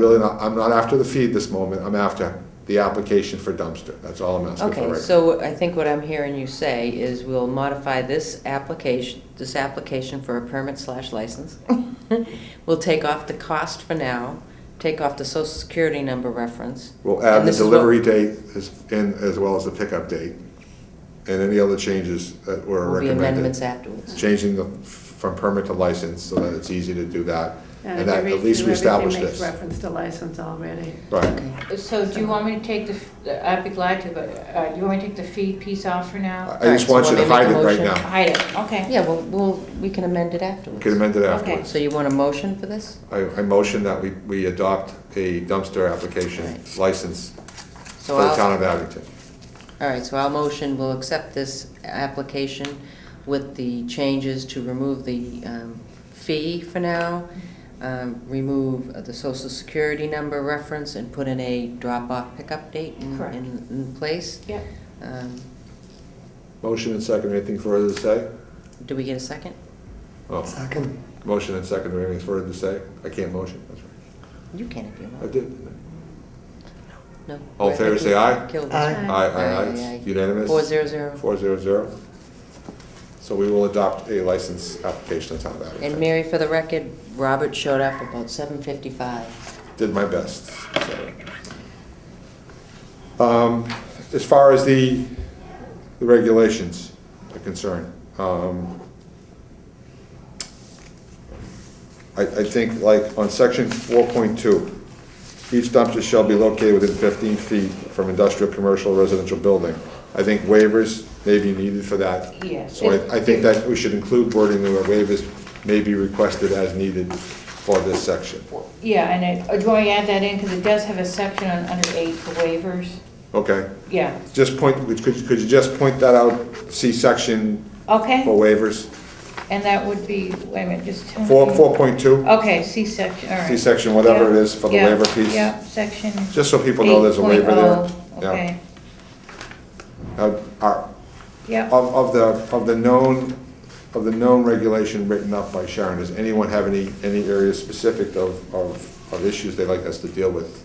not after the fee at this moment, I'm after the application for dumpster, that's all I'm asking for right Okay, now. so I think what I'm hearing you say is we'll modify this application for a permit/license. We'll take off the cost for now, take off the social security number reference. We'll add and the this is what- delivery date as well as the pickup date, and any other changes that were Will be recommended. amendments afterwards. Changing from permit to license, so that it's easy to do that, and that, every- at least we established Everything this. makes reference to license already. Right. Okay. So do you want me to take I'd be glad to, but do you want me to take the fee piece off for now? I just want you to hide it right now. Hide it, okay. Yeah, we can amend it afterwards. Can amend it Okay. afterwards. So you want a motion for this? I motion that we adopt a dumpster application Right. license So for the I'll- town of Abington. All right, so our motion will accept this application with the changes to remove the fee for now, remove the social security number reference, and put in a drop-off pickup date Correct. in place. Yep. Motion and second, anything further to say? Do we get a second? Oh, Second. motion and second, anything further to say? I can't motion, that's right. You can if you I want. did, didn't No. All in favor, say aye. Kill this. Aye. I? Aye, aye, Aye, aye. aye. Unanimous? 400. 400. So we will adopt a license application in town of And Abington. Mary, for the record, Robert showed up about 7:55. Did my best, so. As far as the regulations are concerned, I think like on section 4.2, each dumpster shall be located within 15 feet from industrial, commercial, residential building. I think waivers may be needed for that. Yes. So I think that we should include wording where waivers may be requested as needed for this section. Yeah, and do you want me to add that in, because it does have a section under 8 for waivers? Okay, Yeah, just could you just point that out, see section okay, for waivers? and that would be, wait a minute, just tell me. 4.2, Okay, C section, all right. see section, whatever it Yeah, is for the yeah, waiver piece. Yeah, section Just so people know there's a waiver there. 8.0, Yeah. okay, yeah. Of the known regulation written up by Sharon, does anyone have any areas specific of issues they'd like us to deal with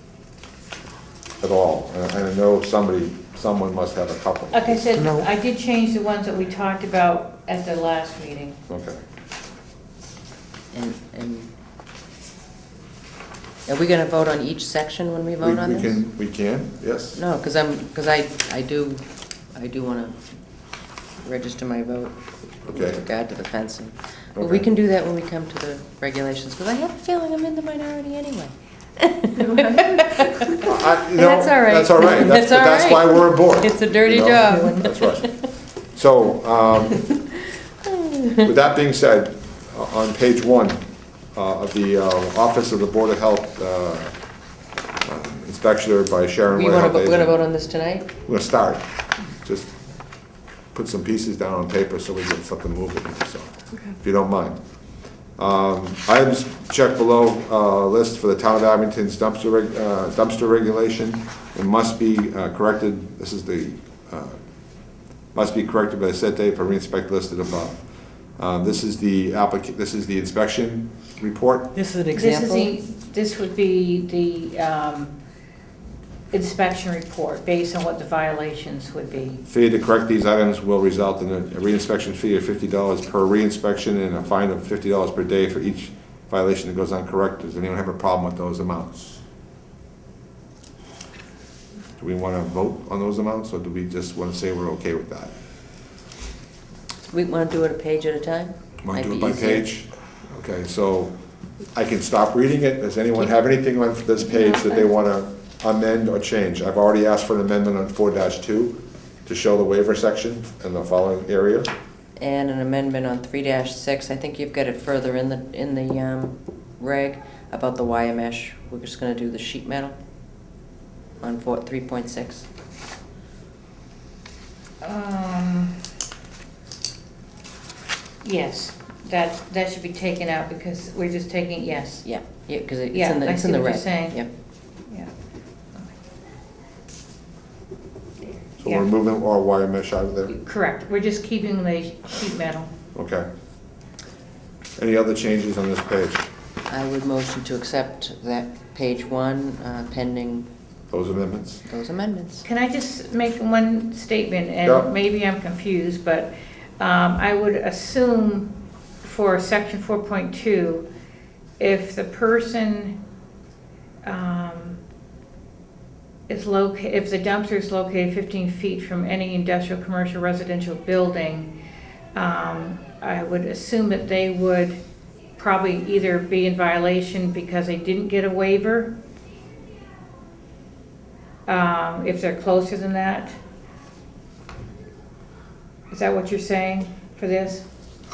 at all? And I know someone must have a couple. Like I said, No. I did change the ones that we talked about at the last meeting. Okay. And are we gonna vote on each section when we vote on this? We can, yes. No, because I do wanna register my vote Okay. with regard to the fencing. But we Okay. can do that when we come to the regulations, because I have a feeling I'm in the minority anyway. That's all right. That's all right. That's all That's right. why we're a board. It's a dirty you know? job. That's right. So, with that being said, on page 1, of the Office of the Board of Health Inspector by Sharon We're Whitehead. gonna vote on this tonight? We're gonna start. Just put some pieces down on paper so we get something moving, so, if you don't mind. Items checked below, list for the town of Abington's dumpster regulation. It must be corrected, this is the, must be corrected by the set date for re-inspect listed above. This is the inspection report. This is an example? This would be the inspection report based on what the violations would be. Fee to correct these items will result in a re-inspection fee of $50 per re-inspection and a fine of $50 per day for each violation that goes uncorrected. Does anyone have a problem with those amounts? Do we want to vote on those amounts, or do we just want to say we're okay with that? We want to do it a page at a time? Want to do it Might by be easier. page? Okay, so I can stop reading it. Does anyone have anything on this page that they want to amend or change? I've already asked for an amendment on 4-2 to show the waiver section in the following area. And an amendment on 3-6. I think you've got it further in the reg about the wire mesh. We're just going to do the sheet metal on 3.6. Yes, that should be taken out because we're just taking, yes. Yeah, because it's Yeah, in the I it's see in the what you're reg. saying. Yep. Yeah. So Yeah. we're moving our wire mesh out of there? Correct, we're just keeping the sheet metal. Okay. Any other changes on this page? I would motion to accept that page 1 pending Those amendments? those amendments. Can I just make one statement, Yeah. and maybe I'm confused, but I would assume for section 4.2, if the person if the dumpster is located 15 feet from any industrial, commercial, residential building, I would assume that they would probably either be in violation because they didn't get a waiver, if they're closer than that. Is that what you're saying for this?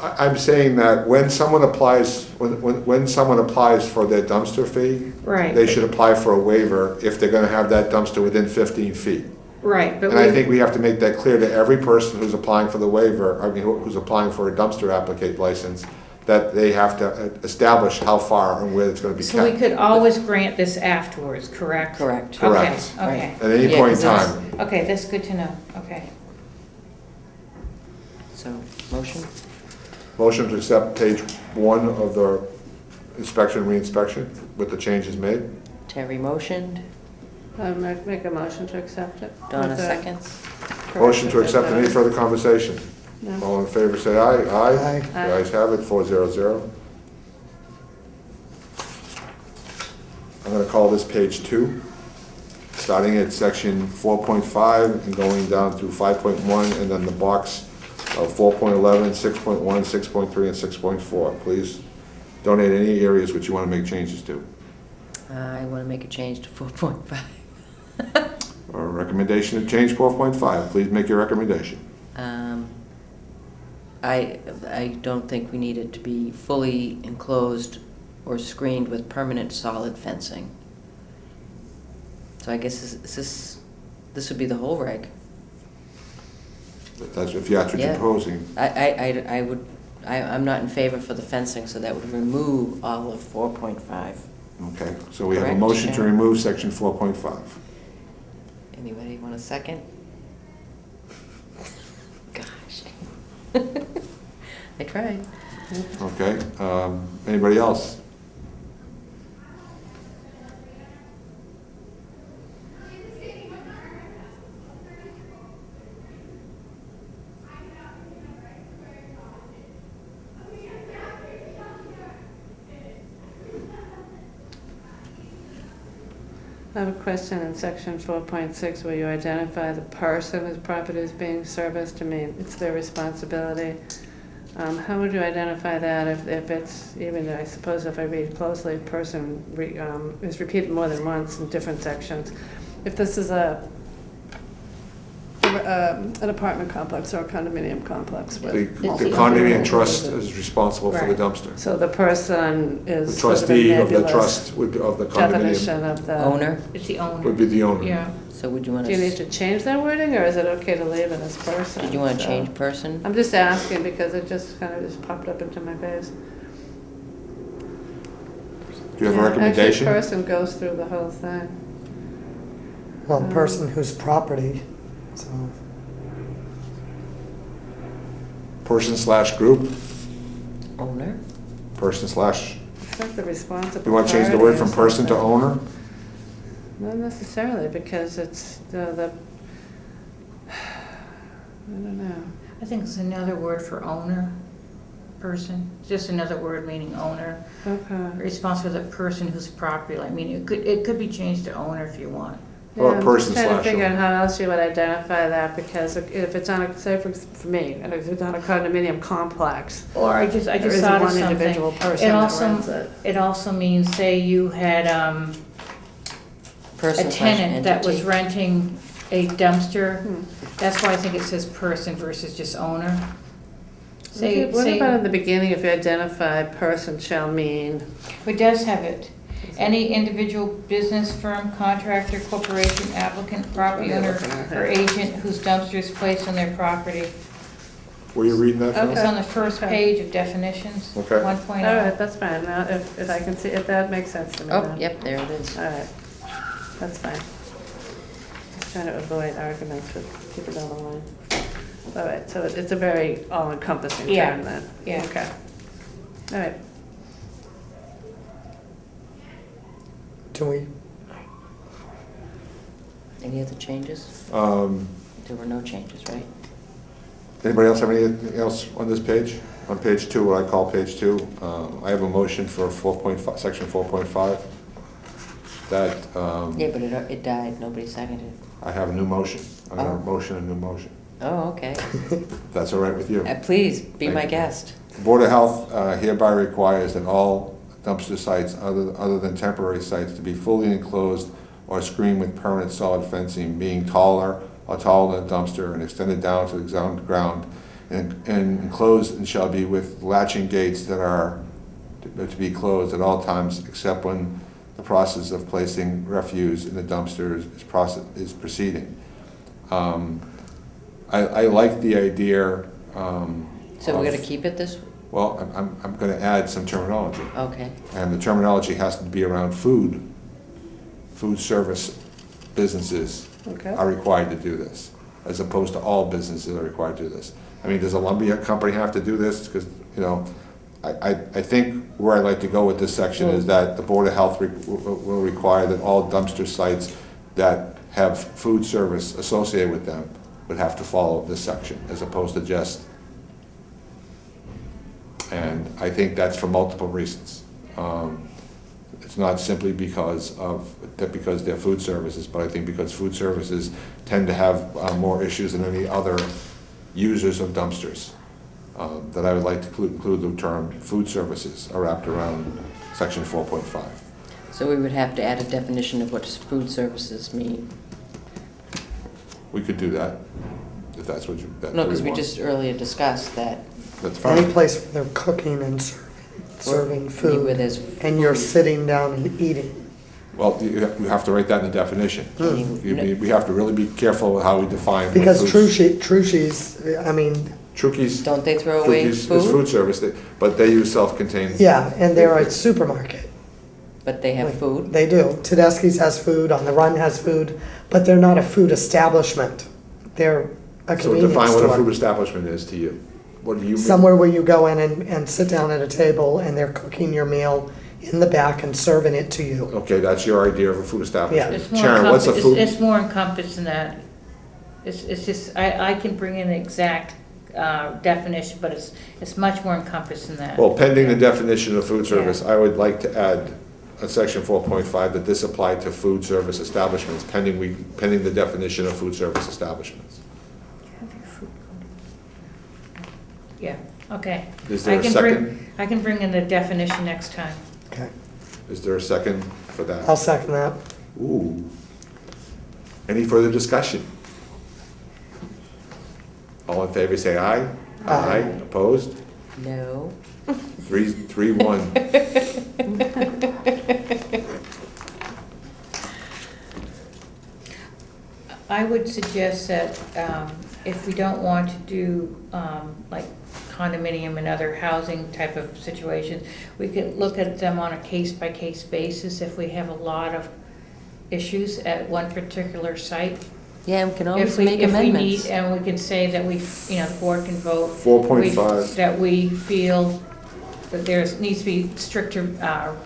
I'm saying that when someone applies, when someone applies for their dumpster fee, Right. they should apply for a waiver if they're gonna have that dumpster within 15 feet. Right, but And I think we have to make that clear to every person who's applying for the waiver, I mean, who's applying for a dumpster applicant license, that they have to establish how far and where it's gonna be so we kept. could always grant this afterwards, correct? Correct. Okay, Correct. okay. At any Yeah, point in 'cause that's- time. Okay, that's good to know, okay. So, motion? Motion to accept page 1 of the inspection, re-inspection with the changes made. Terry motioned. Make a motion to accept it. Donna With the seconds. Motion to corrections accept. Any noted. further conversation? No. All in favor, say aye. Aye. The ayes have it, 400. I'm gonna call this page 2, starting at section 4.5 and going down through 5.1, and then the box of 4.11, 6.1, 6.3, and 6.4. Please donate any areas which you want to make changes to. I want to make a change to 4.5. Or a recommendation to change 4.5. Please make your recommendation. I don't think we need it to be fully enclosed or screened with permanent solid fencing. So I guess this would be the whole reg. If that's what you're Yeah. proposing. I'm not in favor for the fencing, so that would remove all of 4.5. Okay, so we have a Correct, motion to Sharon? remove section 4.5. Anybody want a second? Gosh. I tried. Okay, anybody else? I have a question in section 4.6 where you identify the person whose property is being serviced. I mean, it's their responsibility. How would you identify that if it's, even I suppose if I read closely, person is repeated more than once in different sections. If this is a an apartment complex or a condominium complex The with. the condominium trust is responsible for the Right. dumpster. So the person The is sort of a trustee of the nebulous trust would be, of the condominium, definition of the. Owner, It's the owner. would be the owner. Yeah. so would you want Do you need to, to change that wording, or is it okay to leave it as person? did you want to So- change person? I'm just asking because it just kind of just popped up into my face. Do you have a Yeah, recommendation? Actually, person goes through the whole thing. Well, person whose property, so. Person/group, Owner? person slash, It's like the responsible. you want to change the word from person to owner? Not necessarily, because it's I don't know. I think it's another word for owner, person, just another word meaning owner. Okay. Responsible for the person whose property, I mean, it could be changed to owner if you want. Well, Yeah, I'm person just trying to slash figure out owner. how else you would identify that, because if it's on a, say for me, if it's on a condominium complex, Or I just there isn't thought of one something. individual person It that also, runs it. it also means, say you had, a Person slash tenant that was entity? renting a dumpster. Hmm. That's why I think it says person versus just owner. Say, What say, about in the beginning, if you identify person shall mean? it does have it. Any individual business, firm, contractor, corporation, applicant, property What are you owner, looking at or here? agent whose dumpster is placed on their property. Were you reading that from? It's Okay. on the first Okay. page of definitions, Okay. 1.0. All right, that's fine, now, if I can see, if that makes sense to me Oh, then. yep, there it is. All right, that's fine. Just trying to avoid arguments with people down the line. All right, so it's a very all-encompassing Yeah, term then? yeah. Okay. All right. Do we, Any other changes? Um, There were no changes, right? Anybody else have anything else on this page? On page 2, what I call page 2, I have a motion for 4.5, section 4.5, that Yeah, but it died, nobody seconded it. I have a new motion. I'm going Oh. to motion a new motion. Oh, okay. If that's all right with you. Please, be Thank my you. guest. The Board of Health hereby requires that all dumpster sites other than temporary sites to be fully enclosed or screened with permanent solid fencing, being taller or taller than a dumpster and extended down to the ground, and enclosed and shall be with latching gates that are to be closed at all times except when the process of placing refuse in the dumpster is proceeding. I like the idea. So we're gonna keep it this, Well, I'm going to add some terminology. okay. And the terminology has to be around food. Food service businesses Okay. are required to do this, as opposed to all businesses are required to do this. I mean, does a lumber company have to do this? Because, you know, I think where I'd like to go with this section is that the Board of Health will require that all dumpster sites that have food service associated with them would have to follow this section, as opposed to just. And I think that's for multiple reasons. It's not simply because they're food services, but I think because food services tend to have more issues than any other users of dumpsters. That I would like to include the term food services are wrapped around section 4.5. So we would have to add a definition of what food services mean. We could do that, if that's what you. No, because we just earlier discussed that That's any fine. place where they're cooking and serving where food, there's. and you're sitting down and eating. Well, you have to write that in the definition. Mm. We have to really be careful with how we define. what Because food- Trushi's, I mean, Trukey's. Don't they throw away Trukey's is food? food service, but they use self-contained. yeah, and they're a supermarket. But they have food? They do. Tedeschi's has food, On the Run has food, but they're not a food establishment. They're a So convenience define what a food store. establishment is to you. What do you mean? Somewhere where you go in and sit down at a table and they're cooking your meal in the back and serving it to you. Okay, that's your idea of a food establishment. It's more Sharon, what's a encompass- food? It's more encompassed than that. It's just, I can bring in the exact definition, but it's much more encompassed than that. Well, pending the definition of food service, I would like to add a section 4.5 that this applied to food service establishments, pending the definition of food service establishments. Yeah, okay. Is there I a can second? I can bring in the definition next time. Okay, Is there a second for that? I'll second that. Ooh. Any further discussion? All in favor, say aye. Aye. Opposed? No. 3-1. I would suggest that if we don't want to do like condominium and other housing type of situations, we could look at them on a case-by-case basis if we have a lot of issues at one particular site. Yeah, we can always If we, make if we amendments. need, and we can say that we, you know, the board can vote. 4.5. That we feel that there's, needs to be stricter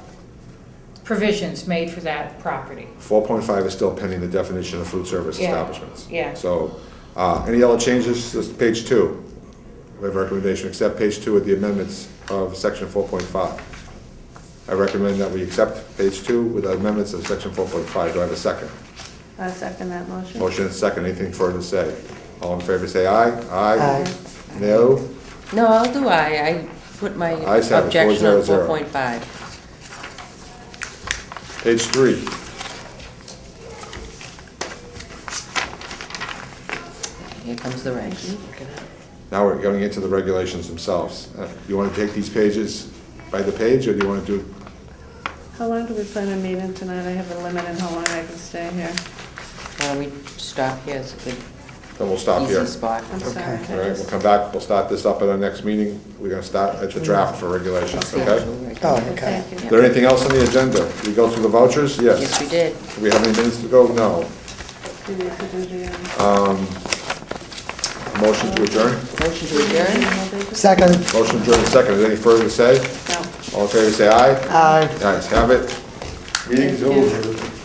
provisions made for that property. 4.5 is still pending the definition of food service Yeah, establishments. yeah. So, any other changes? This is page 2. We have a recommendation, accept page 2 with the amendments of section 4.5. I recommend that we accept page 2 with the amendments of section 4.5. Do I have a second? I second that motion. Motion and second. Anything further to say? All in favor, say aye. Aye. No? No, I'll do aye. I put my Ayes have it, objection on 4-0. 4.5. Page 3. Here comes the regs. Now we're going into the regulations themselves. You want to take these pages by the page, or do you want to do? How long do we plan on meeting tonight? I have a limit in how long I can stay here. Why don't we stop here? It's a good, Then we'll stop here. easy spot. I'm sorry. Okay. All right, we'll come back, we'll start this up at our next meeting. We're gonna start at the draft for regulations, The okay? actual reg. Oh, Okay, okay. thank you. Is there anything else on the agenda? Did we go through the vouchers? Yes, Yes. we did. Do we have any minutes to go? No. Do we have to do the, Motion to adjourn? Motion to adjourn? Second. Motion to adjourn is second. Is there any further to say? no. All in favor, say aye. Aye. Ayes have it. Meeting's Thank you. over.